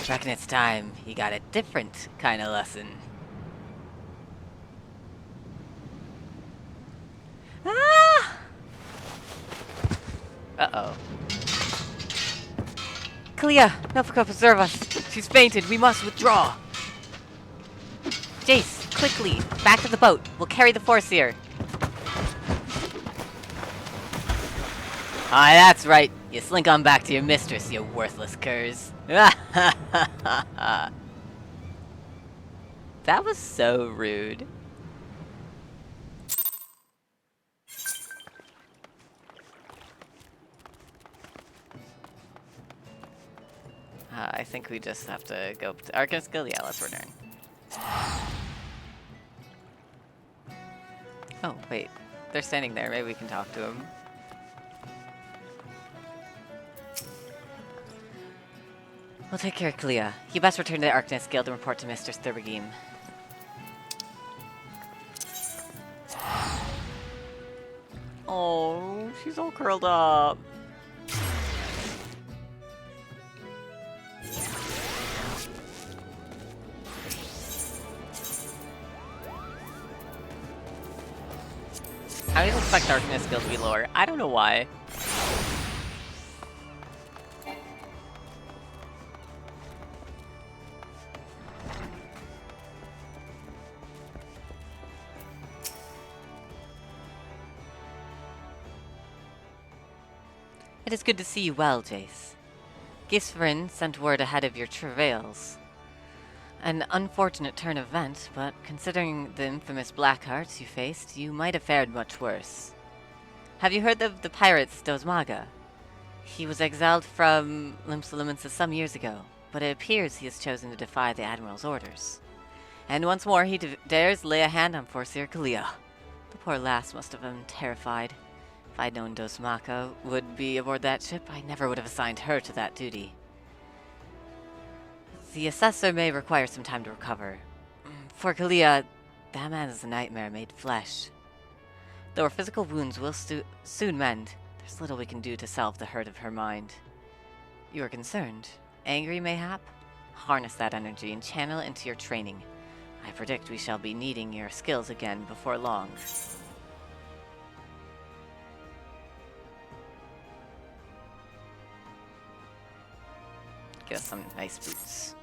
Reckon it's time you got a different kind of lesson. Ah! Uh-oh. Kalia, Nilfgaard, preserve us. She's fainted. We must withdraw. Jace, quickly, back to the boat. We'll carry the Forseer. Aye, that's right. You slink on back to your mistress, you worthless curs. That was so rude. I think we just have to go to Arcanist Guild. Yeah, let's return. Oh, wait. They're standing there. Maybe we can talk to them. We'll take care of Kalia. You best return to the Arcanist Guild and report to Mistress Thurbergheim. Oh, she's all curled up. I didn't expect Arcanist Guild to be lower. I don't know why. It is good to see you well, Jace. Gisverin sent word ahead of your travails. An unfortunate turn of events, but considering the infamous Blackhearts you faced, you might have fared much worse. Have you heard of the pirate Stosmaga? He was exiled from Limsalimensis some years ago, but it appears he has chosen to defy the Admiral's orders. And once more he dares lay a hand on Forseer Kalia. The poor lass must have been terrified. If I'd known Dosmaka would be aboard that ship, I never would have assigned her to that duty. The assessor may require some time to recover. For Kalia, that man is a nightmare made flesh. Though her physical wounds will soon mend, there's little we can do to salve the hurt of her mind. You are concerned? Angry, mayhap? Harness that energy and channel it into your training. I predict we shall be needing your skills again before long. Get us some nice boots.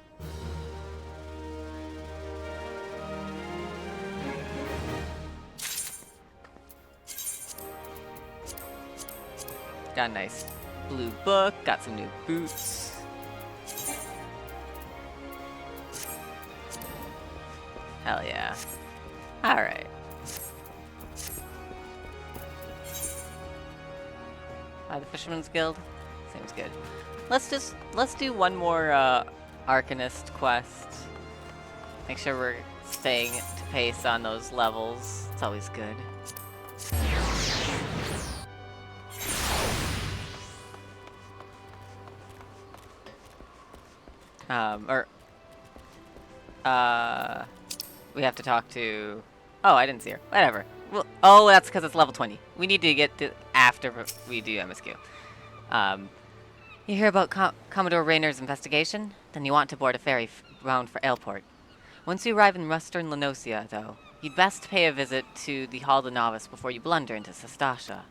Got a nice blue book, got some new boots. Hell yeah. Alright. By the Fisherman's Guild? Seems good. Let's do one more Arcanist quest. Make sure we're staying to pace on those levels. It's always good. We have to talk to... Oh, I didn't see her. Whatever. Well, oh, that's because it's level 20. We need to get to after we do MSQ. You hear about Commodore Raynor's investigation? Then you want to board a ferry bound for Ailport. Once you arrive in western Lenosia, though, you'd best pay a visit to the Hall of the Novice before you blunder into Sestasha.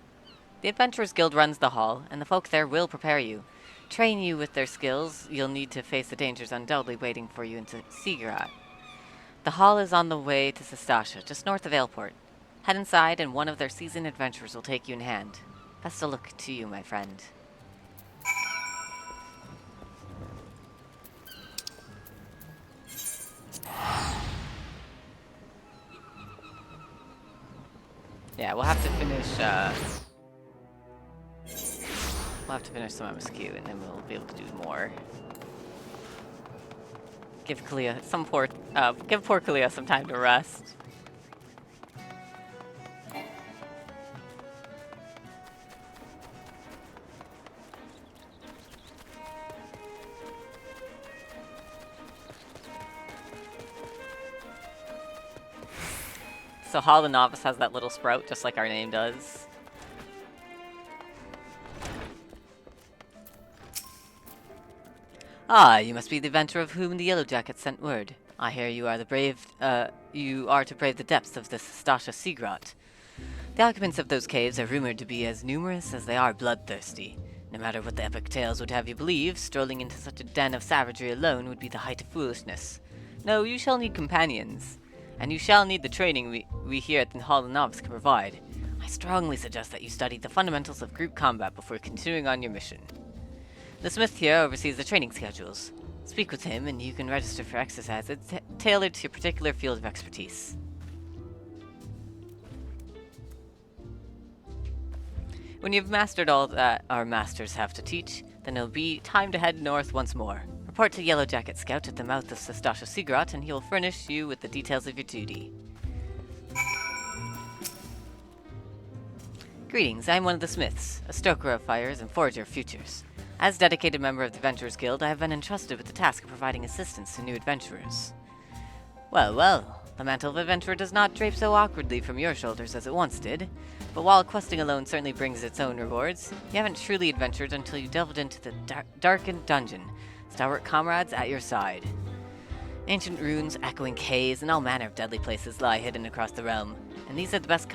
The Adventurers Guild runs the hall, and the folk there will prepare you. Train you with their skills, you'll need to face the dangers undoubtedly waiting for you into Sigurd. The hall is on the way to Sestasha, just north of Ailport. Head inside, and one of their seasoned adventurers will take you in hand. Best of luck to you, my friend. Yeah, we'll have to finish, some MSQ, and then we'll be able to do more. Give poor Kalia some time to rest. So Hall of the Novice has that little sprout, just like our name does. Ah, you must be the adventurer of whom the Yellow Jacket sent word. I hear you are to brave the depths of the Sestasha Seagrot. The occupants of those caves are rumored to be as numerous as they are bloodthirsty. No matter what the epic tales would have you believe, strolling into such a den of savagery alone would be the height of foolishness. No, you shall need companions. And you shall need the training we here at the Hall of the Novice can provide. I strongly suggest that you study the fundamentals of group combat before continuing on your mission. The smith here oversees the training schedules. Speak with him and you can register for exercises tailored to your particular field of expertise. When you've mastered all that our masters have to teach, then it'll be time to head north once more. Report to Yellow Jacket Scout at the mouth of Sestasha Seagrot, and he will furnish you with the details of your duty. Greetings, I am one of the smiths, a stoker of fires and forger of futures. As dedicated member of the Adventurers Guild, I have been entrusted with the task of providing assistance to new adventurers. Well, well, the mantle of adventurer does not drape so awkwardly from your shoulders as it once did, but while questing alone certainly brings its own rewards, you haven't truly adventured until you delved into the darkened dungeon, stalwart comrades at your side. Ancient ruins, echoing caves, and all manner of deadly places lie hidden across the realm, and these are best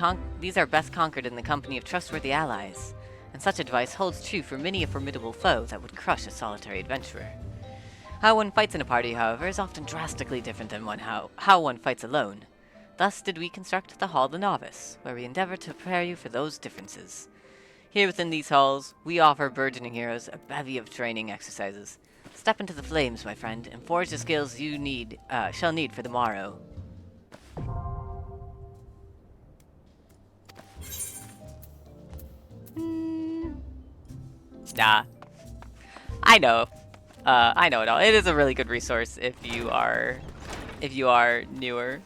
conquered in the company of trustworthy allies. And such advice holds true for many a formidable foe that would crush a solitary adventurer. How one fights in a party, however, is often drastically different than how one fights alone. Thus did we construct the Hall of the Novice, where we endeavor to prepare you for those differences. Here within these halls, we offer burgeoning heroes a bevy of training exercises. Step into the flames, my friend, and forge the skills you shall need for the morrow. Nah. I know it all. It is a really good resource if you are newer.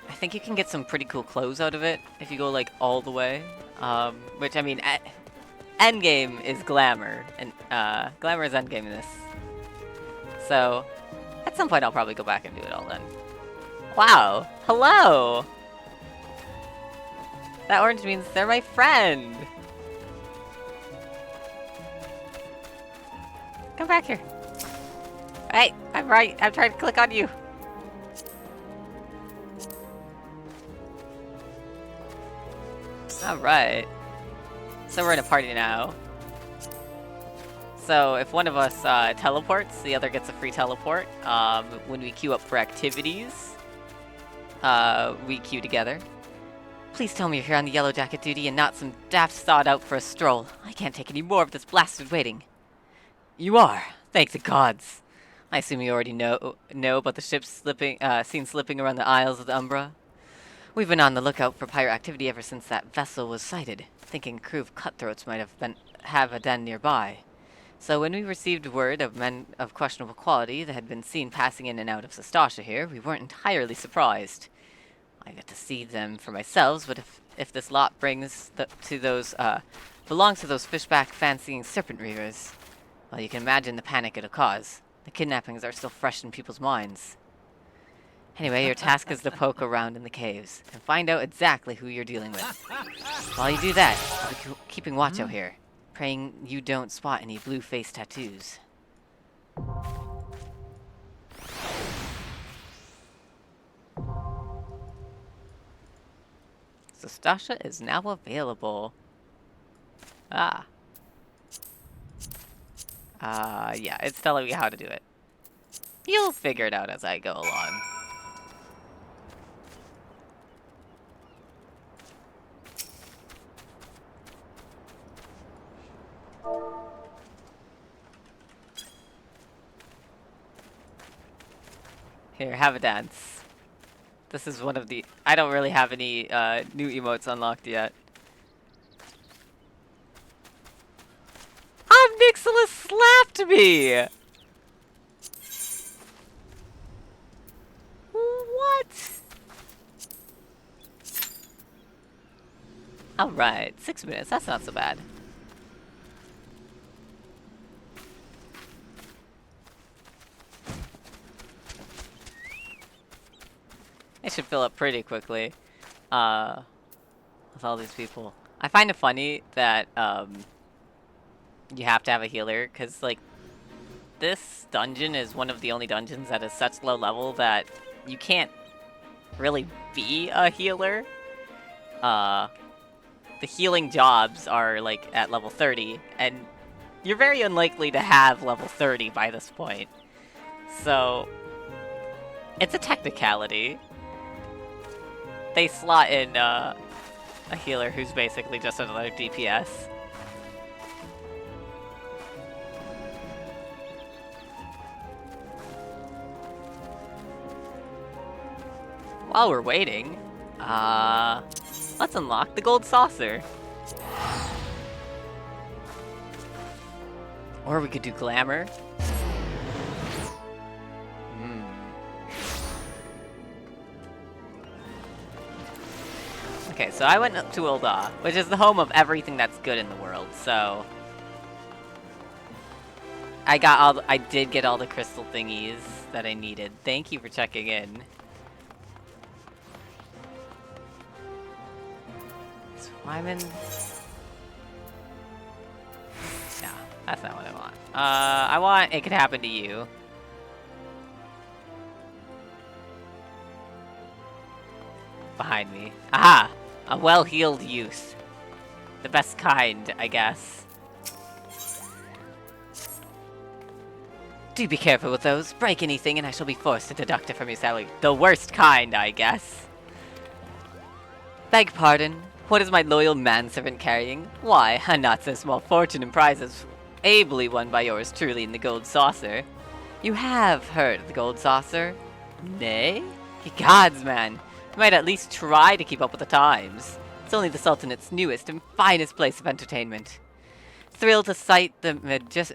I think you can get some pretty cool clothes out of it if you go like all the way. Which I mean, endgame is glamour, and glamour is endgame in this. So at some point I'll probably go back and do it all then. Wow, hello! That orange means they're my friend! Come back here. Hey, I'm right. I'm trying to click on you. Alright. So we're in a party now. So if one of us teleports, the other gets a free teleport. When we queue up for activities, we queue together. Please tell me you're here on the Yellow Jacket duty and not some daft sod out for a stroll. I can't take any more of this blasted waiting. You are. Thank the gods. I assume you already know about the ship seen slipping around the Isles of the Umbra. We've been on the lookout for pirate activity ever since that vessel was sighted, thinking a crew of cutthroats might have a den nearby. So when we received word of men of questionable quality that had been seen passing in and out of Sastasha here, we weren't entirely surprised. I got to see them for myself, but if this lot belongs to those fishback fancying serpent reavers, well, you can imagine the panic it'll cause. The kidnappings are still fresh in people's minds. Anyway, your task is to poke around in the caves and find out exactly who you're dealing with. While you do that, I'll be keeping watch out here, praying you don't spot any blue face tattoos. Sastasha is now available. Yeah, it's telling me how to do it. You'll figure it out as I go along. Here, have a dance. This is one of the... I don't really have any new emotes unlocked yet. Omnixilus slapped me! What? Alright, 6 minutes. That's not so bad. It should fill up pretty quickly. With all these people. I find it funny that, you have to have a healer, because, like, this dungeon is one of the only dungeons that is such low level that you can't really be a healer. The healing jobs are, like, at level 30, and you're very unlikely to have level 30 by this point. So, it's a technicality. They slot in, a healer who's basically just another DPS. While we're waiting, let's unlock the gold saucer. Or we could do glamour. Okay, so I went up to Ul'dah, which is the home of everything that's good in the world, so... I did get all the crystal thingies that I needed. Thank you for checking in. Wyman. No, that's not what I want. I want It Could Happen to You. Behind me. Aha! A well-heeled youth. The best kind, I guess. Do be careful with those. Break anything and I shall be forced to deduct it from your salary. The worst kind, I guess. Beg pardon. What is my loyal manservant carrying? Why, a not-so-small fortune in prizes ably won by yours truly in the gold saucer. You have heard of the gold saucer? Nay? Ye gods, man. You might at least try to keep up with the times. It's only the Sultanate's newest and finest place of entertainment. Thrilled to sight the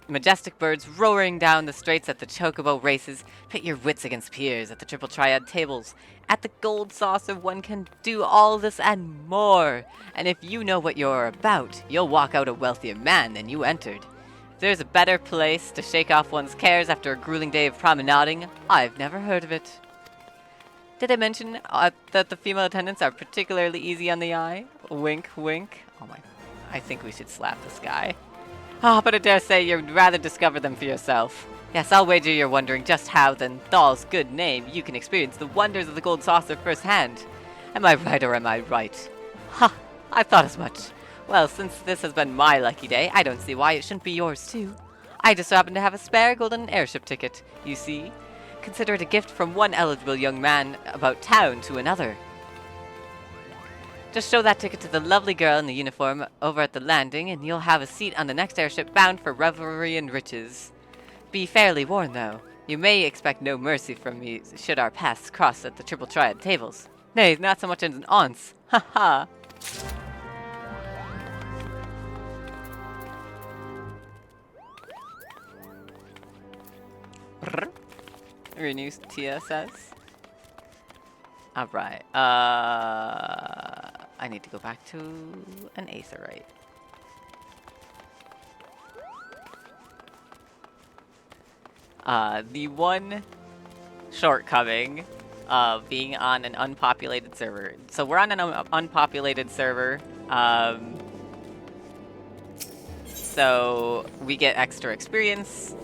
majestic birds roaring down the straits at the chocobo races, pit your wits against peers at the triple triad tables. At the gold saucer one can do all this and more. And if you know what you're about, you'll walk out a wealthier man than you entered. If there's a better place to shake off one's cares after a grueling day of promenading, I've never heard of it. Did I mention that the female attendants are particularly easy on the eye? Wink, wink. Oh my... I think we should slap this guy. Ah, but I dare say you'd rather discover them for yourself. Yes, I'll wager you're wondering just how, in Thal's good name, you can experience the wonders of the Gold Saucer firsthand. Am I right or am I right? Ha! I thought as much. Well, since this has been my lucky day, I don't see why it shouldn't be yours too. I just happen to have a spare golden airship ticket, you see. Consider it a gift from one eligible young man about town to another. Just show that ticket to the lovely girl in the uniform over at the landing, and you'll have a seat on the next airship bound for revelry and riches. Be fairly warned, though. You may expect no mercy from me should our paths cross at the Triple Triad tables. Nay, not so much as an ounce. Ha ha! Renew TSS. Alright, I need to go back to an Aetherite. The one shortcoming of being on an unpopulated server. So we're on an unpopulated server, so we get extra experience,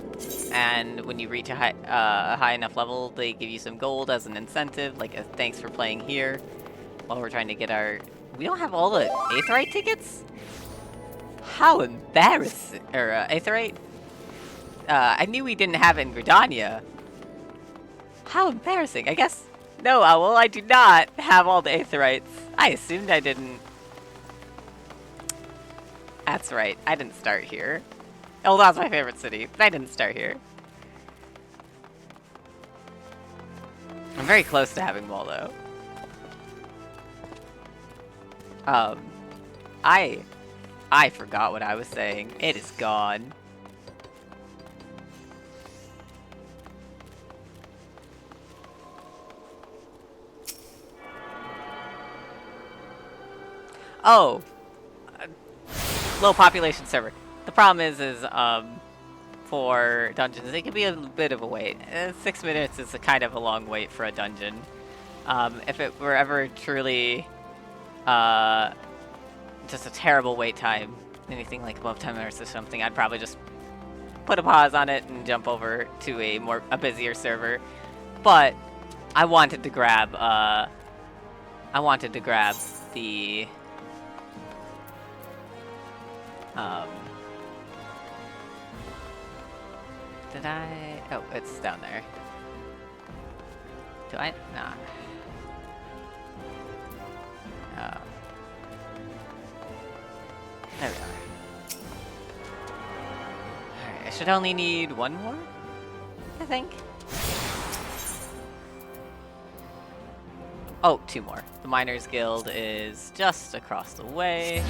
and when you reach a high enough level, they give you some gold as an incentive, like a thanks for playing here, while we're trying to get our... We don't have all the Aetherite tickets? How embarrassing! Or, Aetherite? I knew we didn't have it in Gridania. How embarrassing. I guess... No, Owl, I do not have all the Aetherites. I assumed I didn't. That's right, I didn't start here. Ul'dah's my favorite city, but I didn't start here. I'm very close to having them all, though. I forgot what I was saying. It is gone. Oh, low population server. The problem is for dungeons, it can be a bit of a wait. 6 minutes is a kind of a long wait for a dungeon. If it were ever truly just a terrible wait time, anything like above 10 minutes or something, I'd probably just put a pause on it and jump over to a busier server. But I wanted to grab the did I? Oh, it's down there. Do I? Nah. There we are. Alright, I should only need one more, I think. Oh, 2 more. The Miners Guild is just across the way.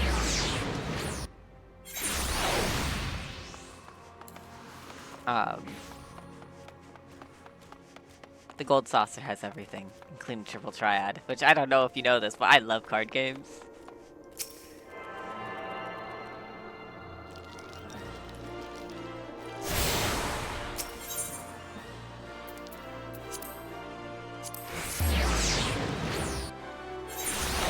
The Gold Saucer has everything, including Triple Triad, which I don't know if you know this, but I love card games.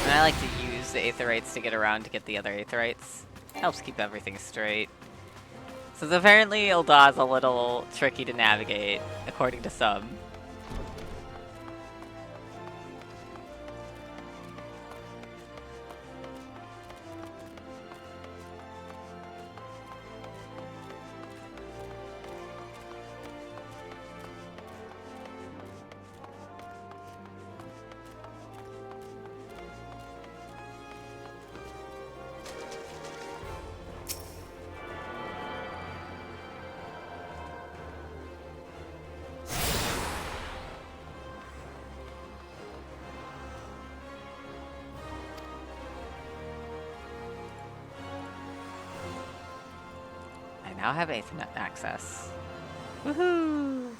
And I like to use the Aetherites to get around to get the other Aetherites. Helps keep everything straight. So apparently Ul'dah's a little tricky to navigate, according to some. Now have Ethernet access. Woohoo!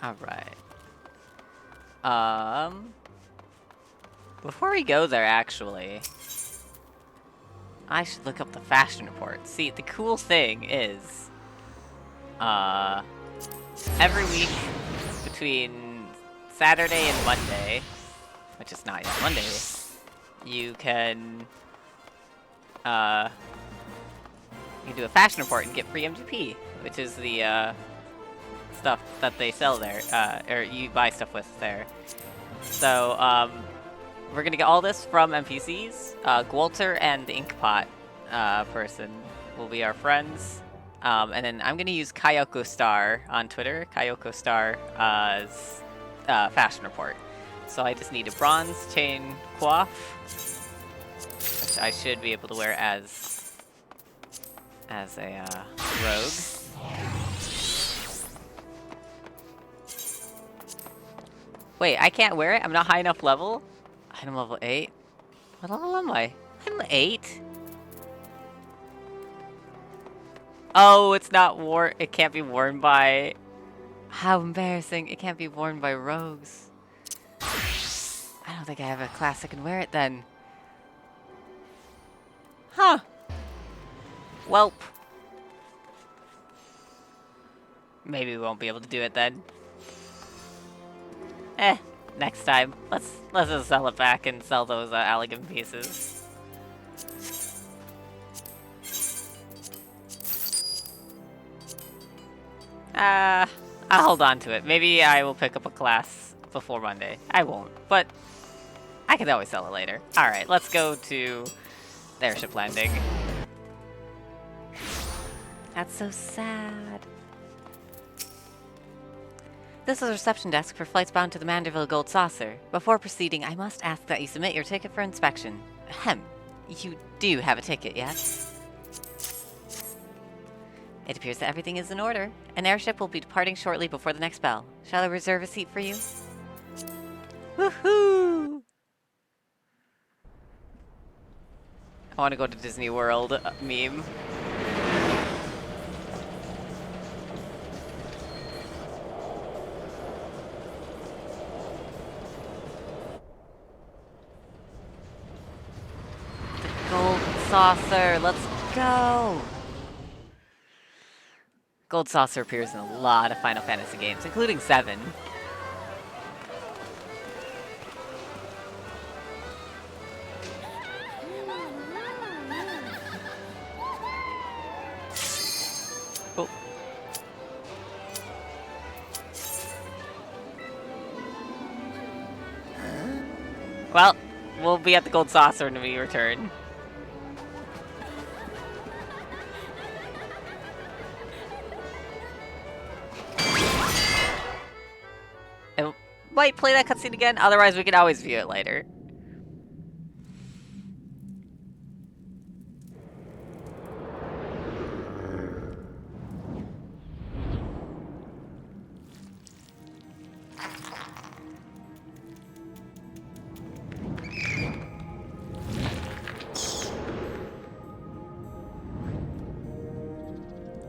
Alright. Before we go there, actually, I should look up the fashion report. See, the cool thing is, every week between Saturday and Monday, which is not yet Monday, you can do a fashion report and get free MGP, which is the stuff that they sell there, or you buy stuff with there. So we're gonna get all this from NPCs. Gwalter and the Inkpot person will be our friends. And then I'm gonna use Kayoko Star on Twitter, Kayoko Star's fashion report. So I just need a bronze chain coif, which I should be able to wear as a rogue. Wait, I can't wear it? I'm not high enough level? I'm level 8? What level am I? I'm 8? Oh, it's not worn. It can't be worn by... How embarrassing. It can't be worn by rogues. I don't think I have a class that can wear it then. Huh. Welp. Maybe we won't be able to do it then. Next time. Let's just sell it back and sell those elegant pieces. I'll hold on to it. Maybe I will pick up a class before Monday. I won't, but I can always sell it later. Alright, let's go to the airship landing. That's so sad. This is a reception desk for flights bound to the Manderville Gold Saucer. Before proceeding, I must ask that you submit your ticket for inspection. Ahem. You do have a ticket, yes? It appears that everything is in order. An airship will be departing shortly before the next bell. Shall I reserve a seat for you? Woohoo! I want to go to Disney World meme. The Gold Saucer, let's go! Gold Saucer appears in a lot of Final Fantasy games, including 7. Oh. Well, we'll be at the Gold Saucer when we return. Might play that cutscene again, otherwise we can always view it later.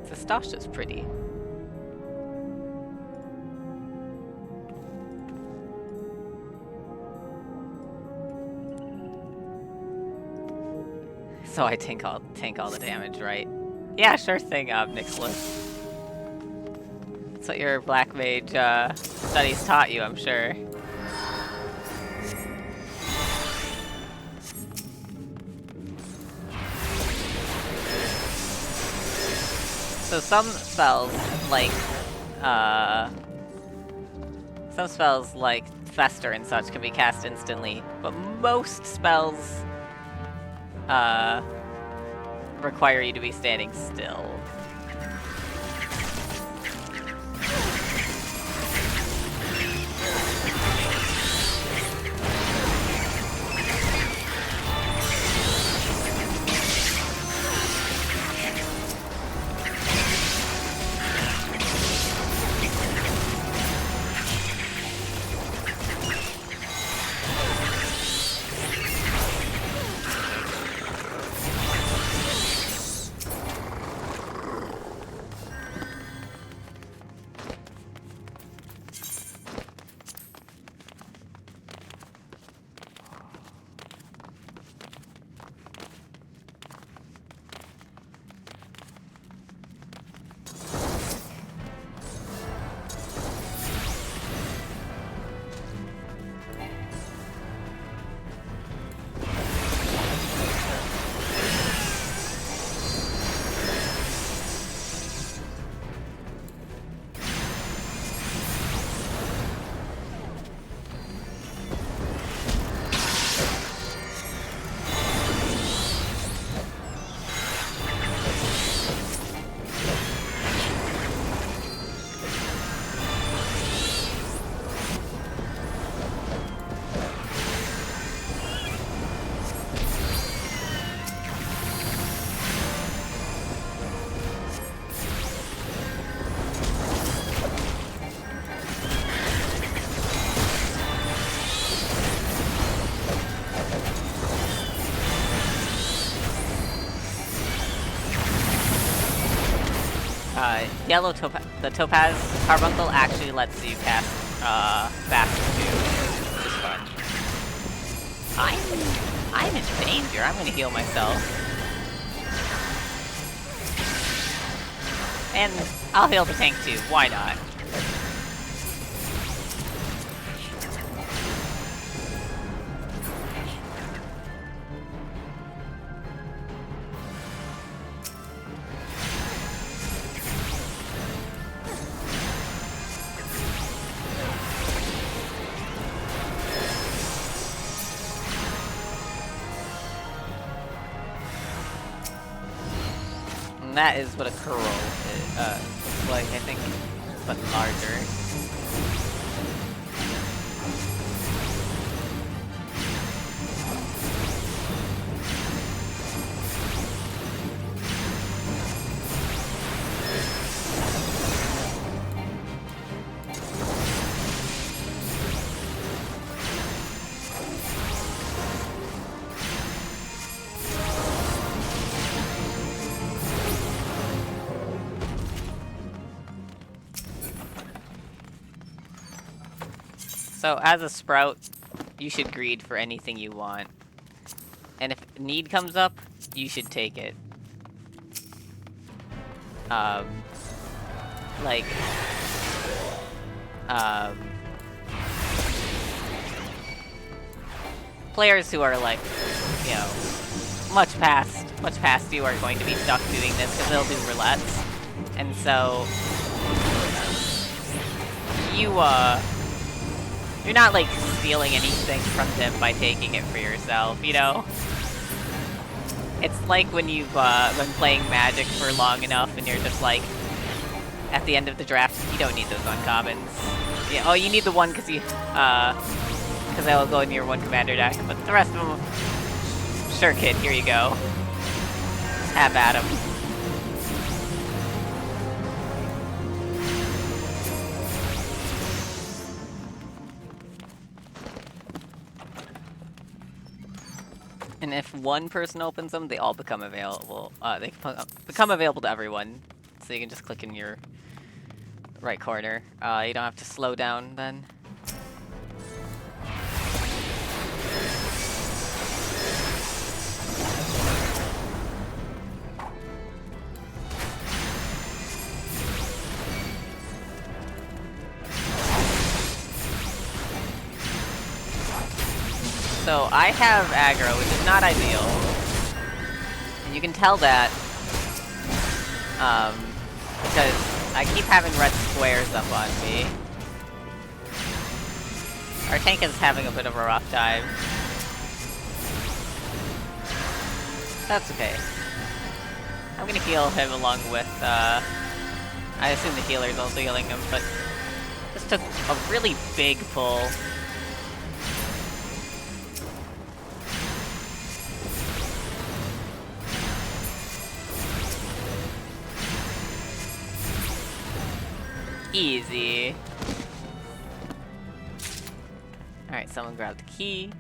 Zastasha's pretty. So I tank all the damage, right? Yeah, sure thing, Nicholas. That's what your Black Mage studies taught you, I'm sure. So some spells like Fester and such can be cast instantly, but most spells require you to be standing still. The Topaz Carbuncle actually lets you cast fast too, which is fun. I'm in danger. I'm gonna heal myself. And I'll heal the tank too, why not? And that is what a curl looks like, I think, but larger. So, as a Sprout, you should greed for anything you want. And if need comes up, you should take it. Players who are like, you know, much past you are going to be stuck doing this because they'll do roulettes. And so, you're not, like, stealing anything from them by taking it for yourself, you know? It's like when you've been playing Magic for long enough and you're just like, at the end of the draft, you don't need those uncommons. Yeah, oh, you need the one because that will go in your one commander deck, but the rest of them, sure kid, here you go. Have at 'em. And if one person opens them, they all become available. They become available to everyone. So you can just click in your right corner. You don't have to slow down then. So I have aggro, which is not ideal. And you can tell that because I keep having red squares up on me. Our tank is having a bit of a rough time. That's okay. I'm gonna heal him along with, I assume the healer is also healing him, but this took a really big pull. Easy. Alright, someone grab the key.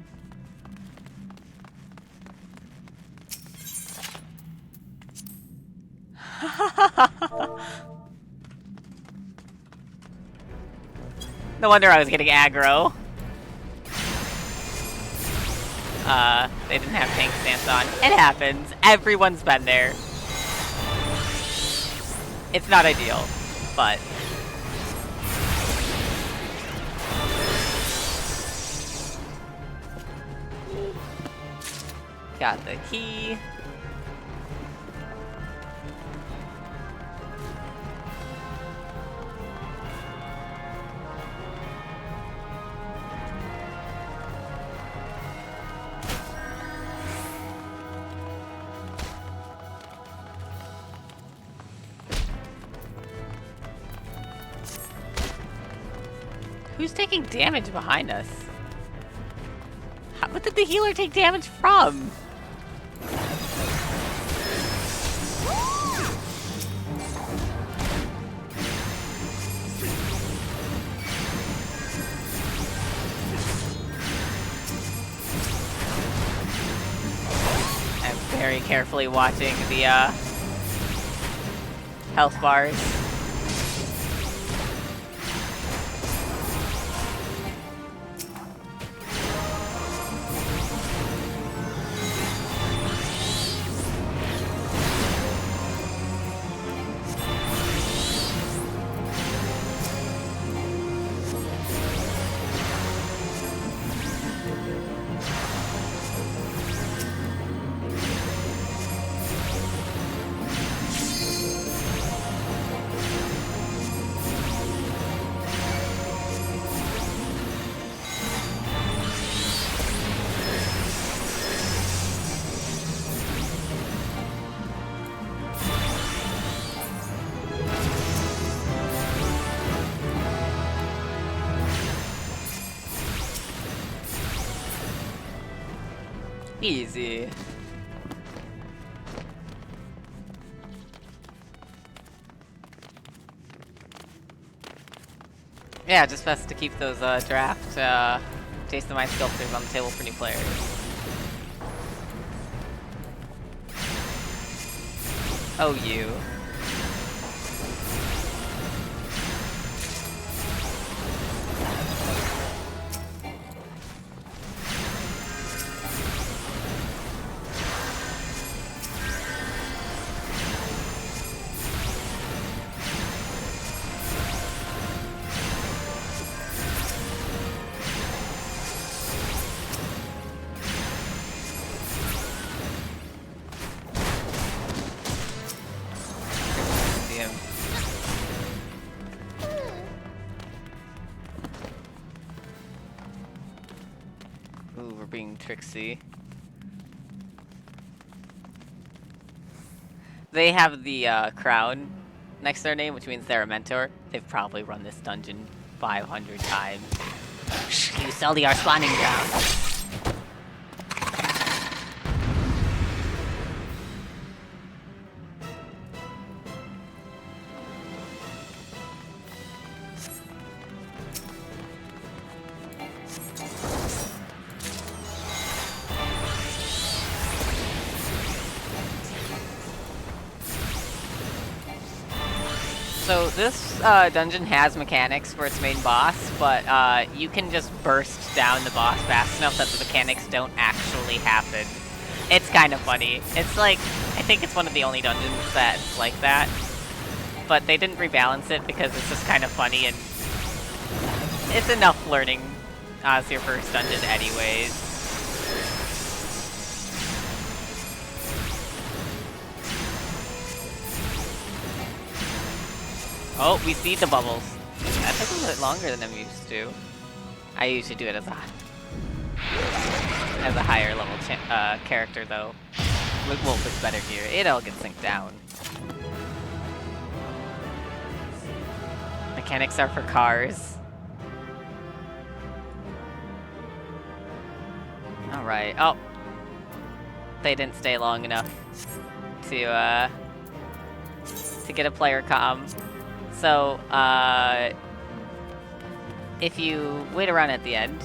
No wonder I was getting aggro. They didn't have tank stance on. It happens. Everyone's been there. It's not ideal, but... Got the key. Who's taking damage behind us? What did the healer take damage from? I'm very carefully watching the health bars. Easy. Yeah, just best to keep those draft Jace the Mind sculptures on the table for new players. Oh, you. Ooh, we're being tricksy. They have the crown next to their name, which means they're a mentor. They've probably run this dungeon 500 times. You sell the our spawning ground. So this dungeon has mechanics for its main boss, but you can just burst down the boss fast enough that the mechanics don't actually happen. It's kind of funny. It's like, I think it's one of the only dungeons that's like that. But they didn't rebalance it because it's just kind of funny, and it's enough learning as your first dungeon anyways. Oh, we see the bubbles. That took a little bit longer than I'm used to. I usually do it as a higher level character, though. With Wolf with better gear, it all gets synced down. Mechanics are for cars. Alright. Oh! They didn't stay long enough to get a player comm. So, if you wait around at the end,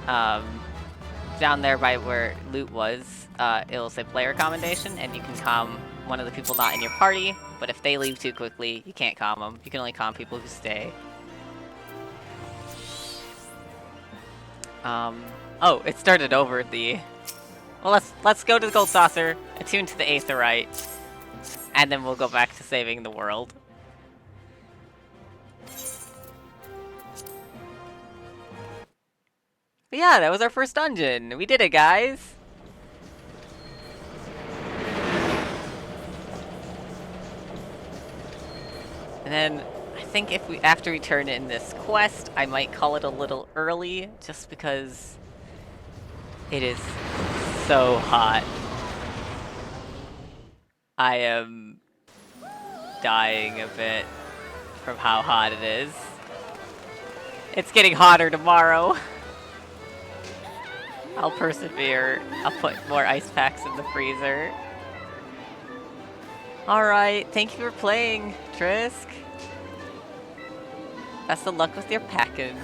down there by where loot was, it'll say player commendation, and you can comm one of the people not in your party, but if they leave too quickly, you can't comm them. You can only comm people who stay. Oh, it started over the... Well, let's go to the gold saucer, attune to the aetheryte, and then we'll go back to saving the world. But yeah, that was our first dungeon. We did it, guys. And then I think after we turn in this quest, I might call it a little early, just because it is so hot. I am dying a bit from how hot it is. It's getting hotter tomorrow. I'll persevere. I'll put more ice packs in the freezer. Alright, thank you for playing, Trisk. Best of luck with your packing.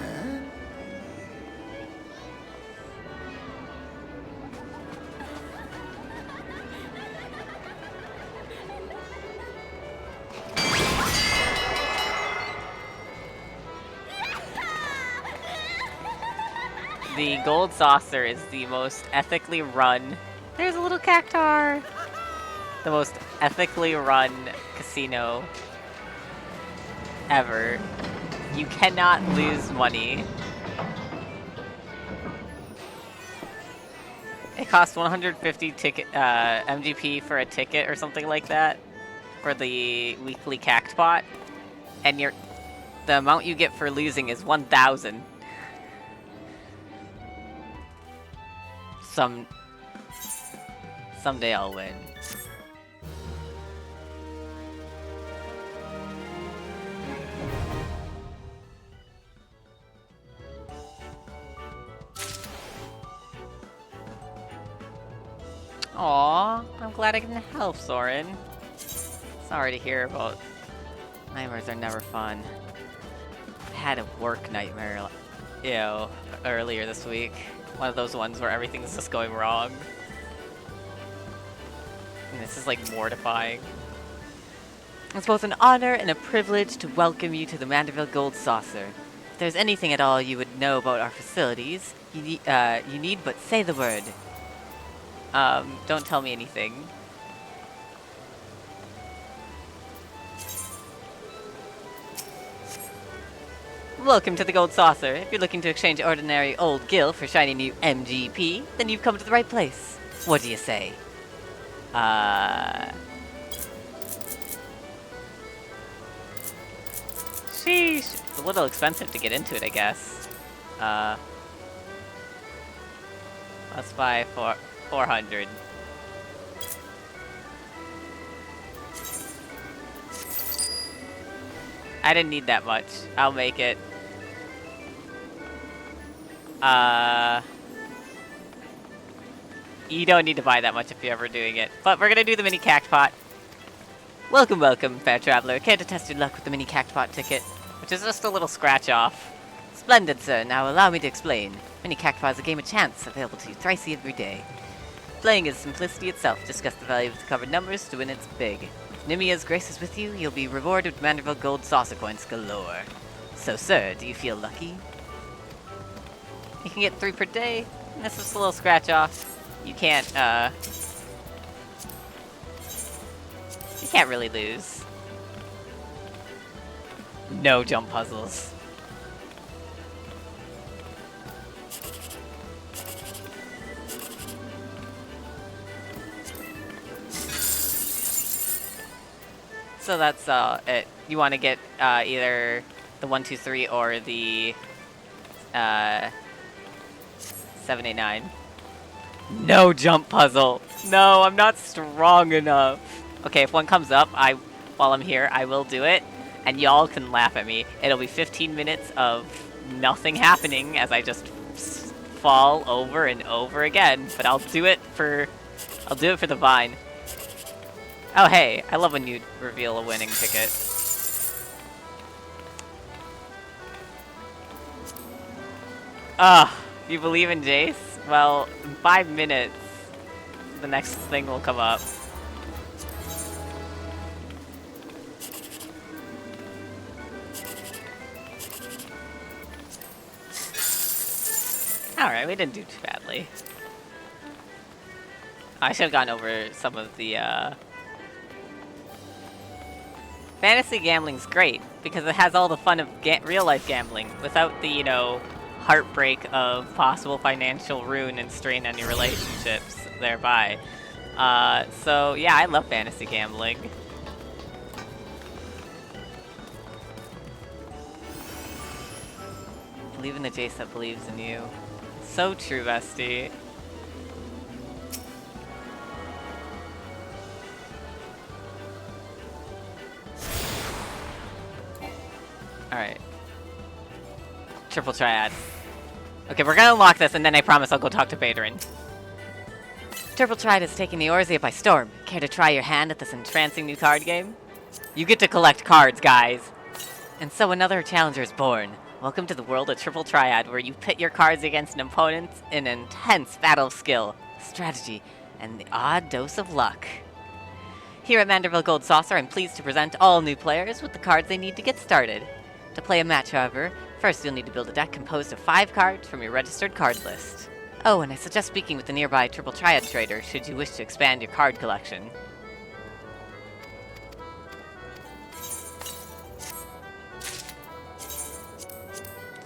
The Gold Saucer is the most ethically run... There's a little cactar! The most ethically run casino ever. You cannot lose money. It costs 150 MGP for a ticket or something like that for the weekly cact pot, and the amount you get for losing is 1,000. Someday I'll win. Aw, I'm glad I can help, Soren. Sorry to hear about... Nightmares are never fun. I had a work nightmare, earlier this week. One of those ones where everything's just going wrong. And this is, like, mortifying. It's both an honor and a privilege to welcome you to the Manderville Gold Saucer. If there's anything at all you would know about our facilities, you need but say the word. Don't tell me anything. Welcome to the Gold Saucer. If you're looking to exchange ordinary old gil for shiny new MGP, then you've come to the right place. What do you say? Sheesh. It's a little expensive to get into it, I guess. Let's buy 400. I didn't need that much. I'll make it. You don't need to buy that much if you're ever doing it. But we're gonna do the mini cactpot. Welcome, welcome, fair traveler. Care to test your luck with the mini cactpot ticket? Which is just a little scratch off. Splendid, sir. Now allow me to explain. Mini cactpot is a game of chance available to you thrice every day. Playing is simplicity itself. Discuss the value of the covered numbers to win its big. Nimia's grace is with you. You'll be rewarded with Manderville Gold Saucer coins galore. So, sir, do you feel lucky? You can get 3 per day. This is a little scratch off. You can't really lose. No jump puzzles. So that's it. You want to get either the 1, 2, 3 or the 7, 8, 9. No jump puzzle. No, I'm not strong enough. Okay, if one comes up, while I'm here, I will do it, and y'all can laugh at me. It'll be 15 minutes of nothing happening as I just fall over and over again. But I'll do it for the Vine. Oh hey, I love when you reveal a winning ticket. You believe in Jace? Well, in 5 minutes, the next thing will come up. Alright, we didn't do too badly. I should have gone over some of the, Fantasy gambling's great, because it has all the fun of real-life gambling, without the, you know, heartbreak of possible financial ruin and strain on your relationships thereby. So, yeah, I love fantasy gambling. Believe in the Jace that believes in you. So true, bestie. Alright. Triple triad. Okay, we're gonna unlock this, and then I promise I'll go talk to Beleren. Triple Triad is taking the Eorzea by storm. Care to try your hand at this entrancing new card game? You get to collect cards, guys! And so another challenger is born. Welcome to the world of Triple Triad, where you pit your cards against an opponent in an intense battle of skill, strategy, and the odd dose of luck. Here at Manderville Gold Saucer, I'm pleased to present all new players with the cards they need to get started. To play a match, however, First, you'll need to build a deck composed of 5 cards from your registered card list. Oh, and I suggest speaking with the nearby Triple Triad trader should you wish to expand your card collection.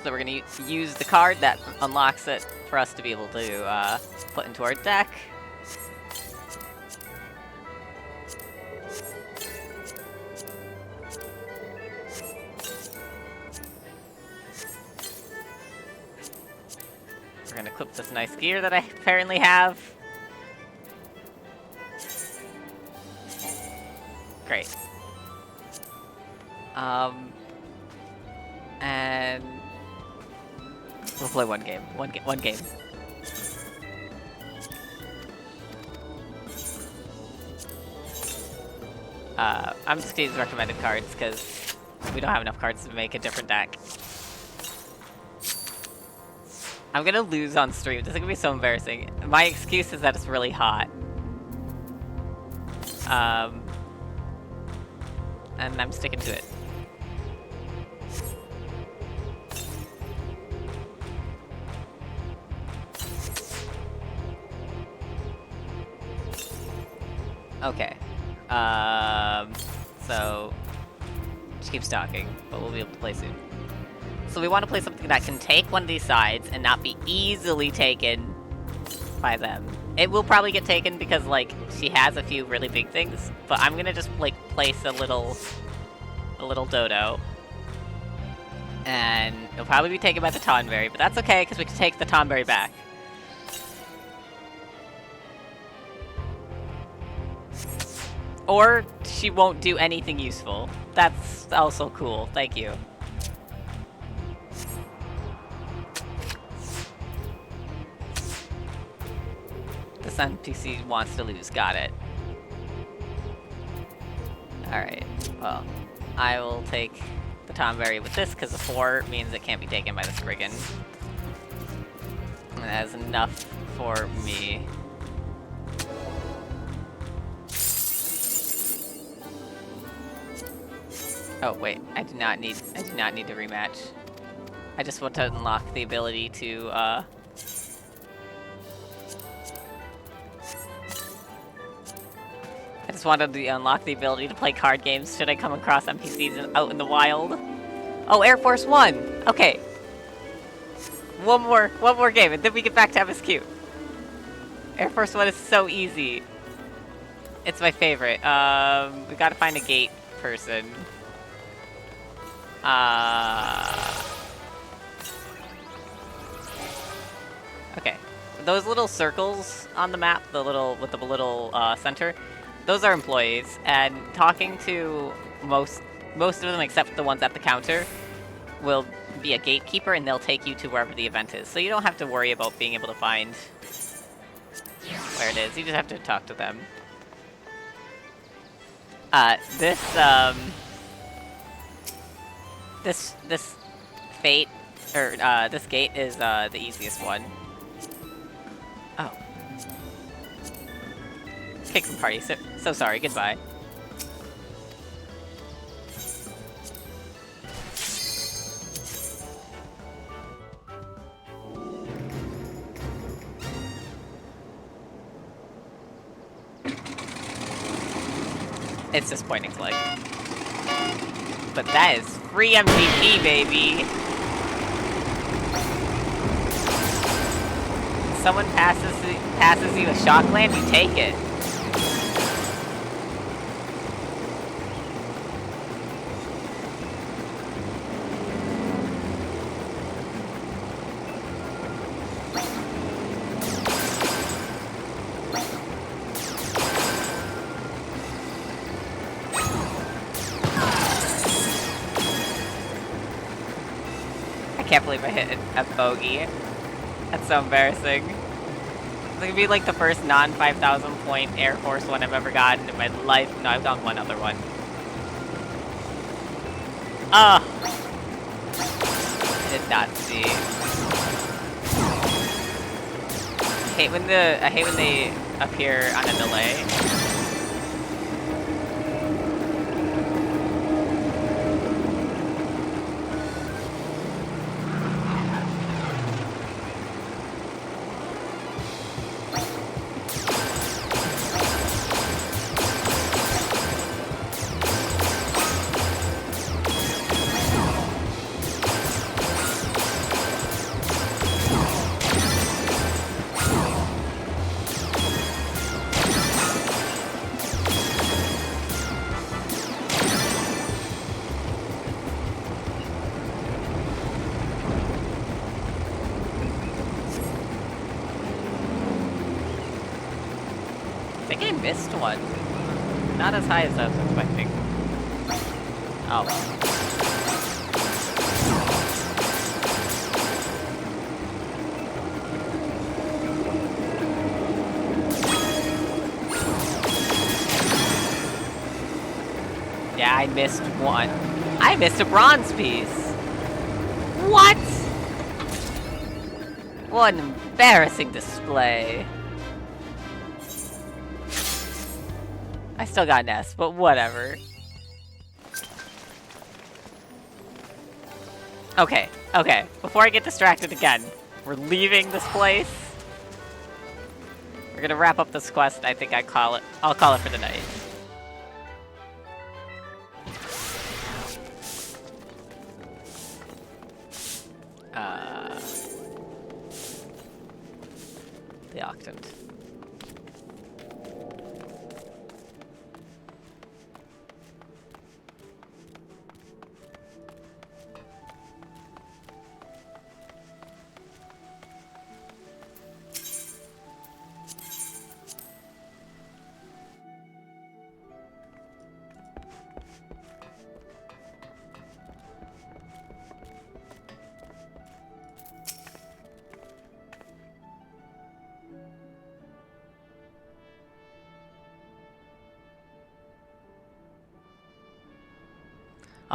So we're going to use the card that unlocks it for us to be able to put into our deck. We're going to equip this nice gear that I apparently have. Great. And we'll play one game. One game. I'm just gonna use recommended cards because we don't have enough cards to make a different deck. I'm gonna lose on stream. This is gonna be so embarrassing. My excuse is that it's really hot. And I'm sticking to it. Okay. So just keep stalking, but we'll be able to play soon. So we want to play something that can take one of these sides and not be easily taken by them. It will probably get taken because, like, she has a few really big things, but I'm gonna just, like, place a little dodo. And it'll probably be taken by the Tonberry, but that's okay, because we can take the Tonberry back. Or she won't do anything useful. That's also cool. Thank you. This NPC wants to lose. Got it. Alright. Well, I will take the Tonberry with this, because the 4 means it can't be taken by the Spriggan. And that is enough for me. Oh wait, I do not need to rematch. I just want to unlock the ability to I just wanted to unlock the ability to play card games should I come across NPCs out in the wild. Oh, Air Force 1! Okay. One more game, and then we get back to MSQ. Air Force 1 is so easy. It's my favorite. We gotta find a gate person. Okay. Those little circles on the map, with the little center, those are employees, and talking to most of them except the ones at the counter will be a gatekeeper, and they'll take you to wherever the event is. So you don't have to worry about being able to find where it is. You just have to talk to them. This fate, or this gate is the easiest one. Oh. Kick some party. So sorry. Goodbye. It's just point and click. But that is free MVP, baby! Someone passes you a shock land, you take it. I can't believe I hit a bogey. That's so embarrassing. It's gonna be like the first non-5,000 point Air Force one I've ever gotten in my life. No, I've done one other one. Ah! Did not see. I hate when they appear on a delay. I think I missed one. Not as high as I was expecting. Oh well. Yeah, I missed one. I missed a bronze piece. What? What an embarrassing display. I still got an S, but whatever. Okay, okay. Before I get distracted again, we're leaving this place. We're gonna wrap up this quest. I think I'll call it for the night. The Octant.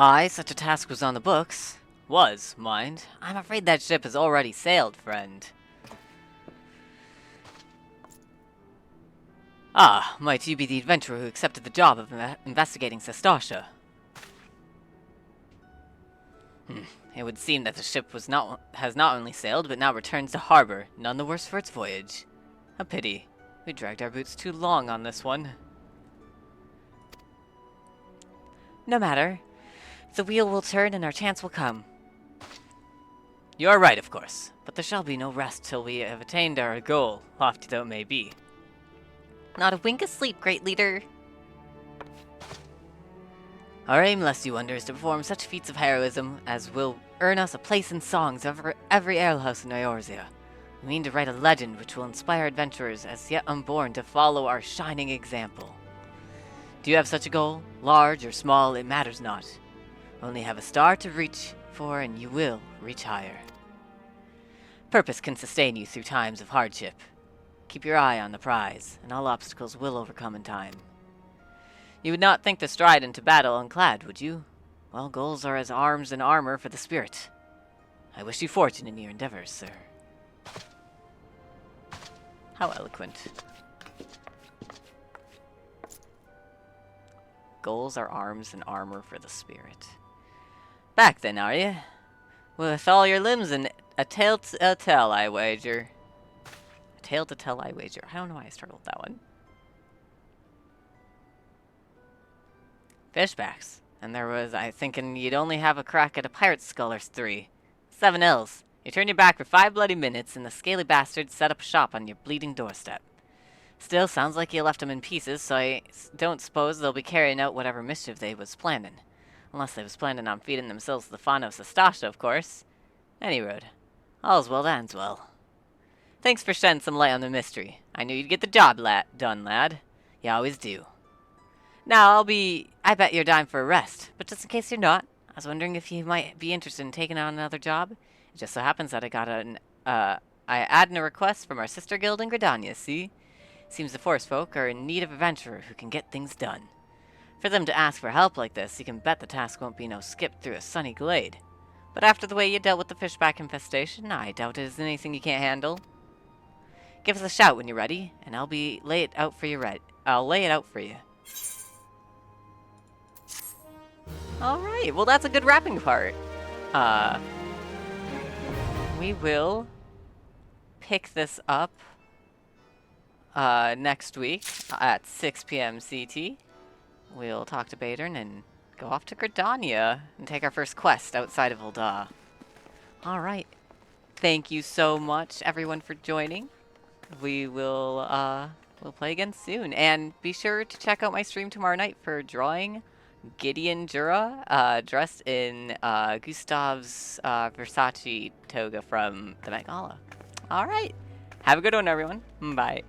Aye, such a task was on the books. Was, mind. I'm afraid that ship has already sailed, friend. Ah, might you be the adventurer who accepted the job of investigating Sestasha? It would seem that the ship has not only sailed, but now returns to harbor, none the worse for its voyage. A pity. We dragged our boots too long on this one. No matter. The wheel will turn and our chance will come. You are right, of course, but there shall be no rest till we have attained our goal, lofty though it may be. Not a wink of sleep, great leader. Our aim, lest you wonder, is to perform such feats of heroism as will earn us a place in songs of every alehouse in Eorzea. We mean to write a legend which will inspire adventurers as yet unborn to follow our shining example. Do you have such a goal? Large or small, it matters not. Only have a star to reach for and you will reach higher. Purpose can sustain you through times of hardship. Keep your eye on the prize, and all obstacles will overcome in time. You would not think to stride into battle unclad, would you? Well, goals are as arms and armor for the spirit. I wish you fortune in your endeavors, sir. How eloquent. Goals are arms and armor for the spirit. Back then, are you? With all your limbs and a tale to tell, I wager. A tale to tell, I wager. I don't know why I struggled with that one. Fishbacks. And there was, I thinking you'd only have a crack at a pirate's skull or 3. 7 L's. You turn your back for 5 bloody minutes and the scaly bastard set up shop on your bleeding doorstep. Still, sounds like you left them in pieces, so I don't suppose they'll be carrying out whatever mischief they was planning. Unless they was planning on feeding themselves to the fauna of Sestasha, of course. Any road. All's well that ends well. Thanks for shedding some light on the mystery. I knew you'd get the job done, lad. You always do. Now, I bet you're dying for a rest, but just in case you're not, I was wondering if you might be interested in taking on another job. It just so happens that I added a request from our sister guild in Gridania, see? Seems the forest folk are in need of adventurer who can get things done. For them to ask for help like this, you can bet the task won't be no skip through a sunny glade. But after the way you dealt with the fishback infestation, I doubt it is anything you can't handle. Give us a shout when you're ready, and I'll lay it out for you. Alright, well that's a good wrapping part. We will pick this up next week at 6 p.m. CT. We'll talk to Beleren and go off to Gridania and take our first quest outside of Ul'dah. Alright. Thank you so much, everyone, for joining. We will, we'll play again soon. And be sure to check out my stream tomorrow night for drawing Gideon Jura, dressed in, Gustav's, Versace toga from the Met Gala. Alright. Have a good one, everyone. Bye.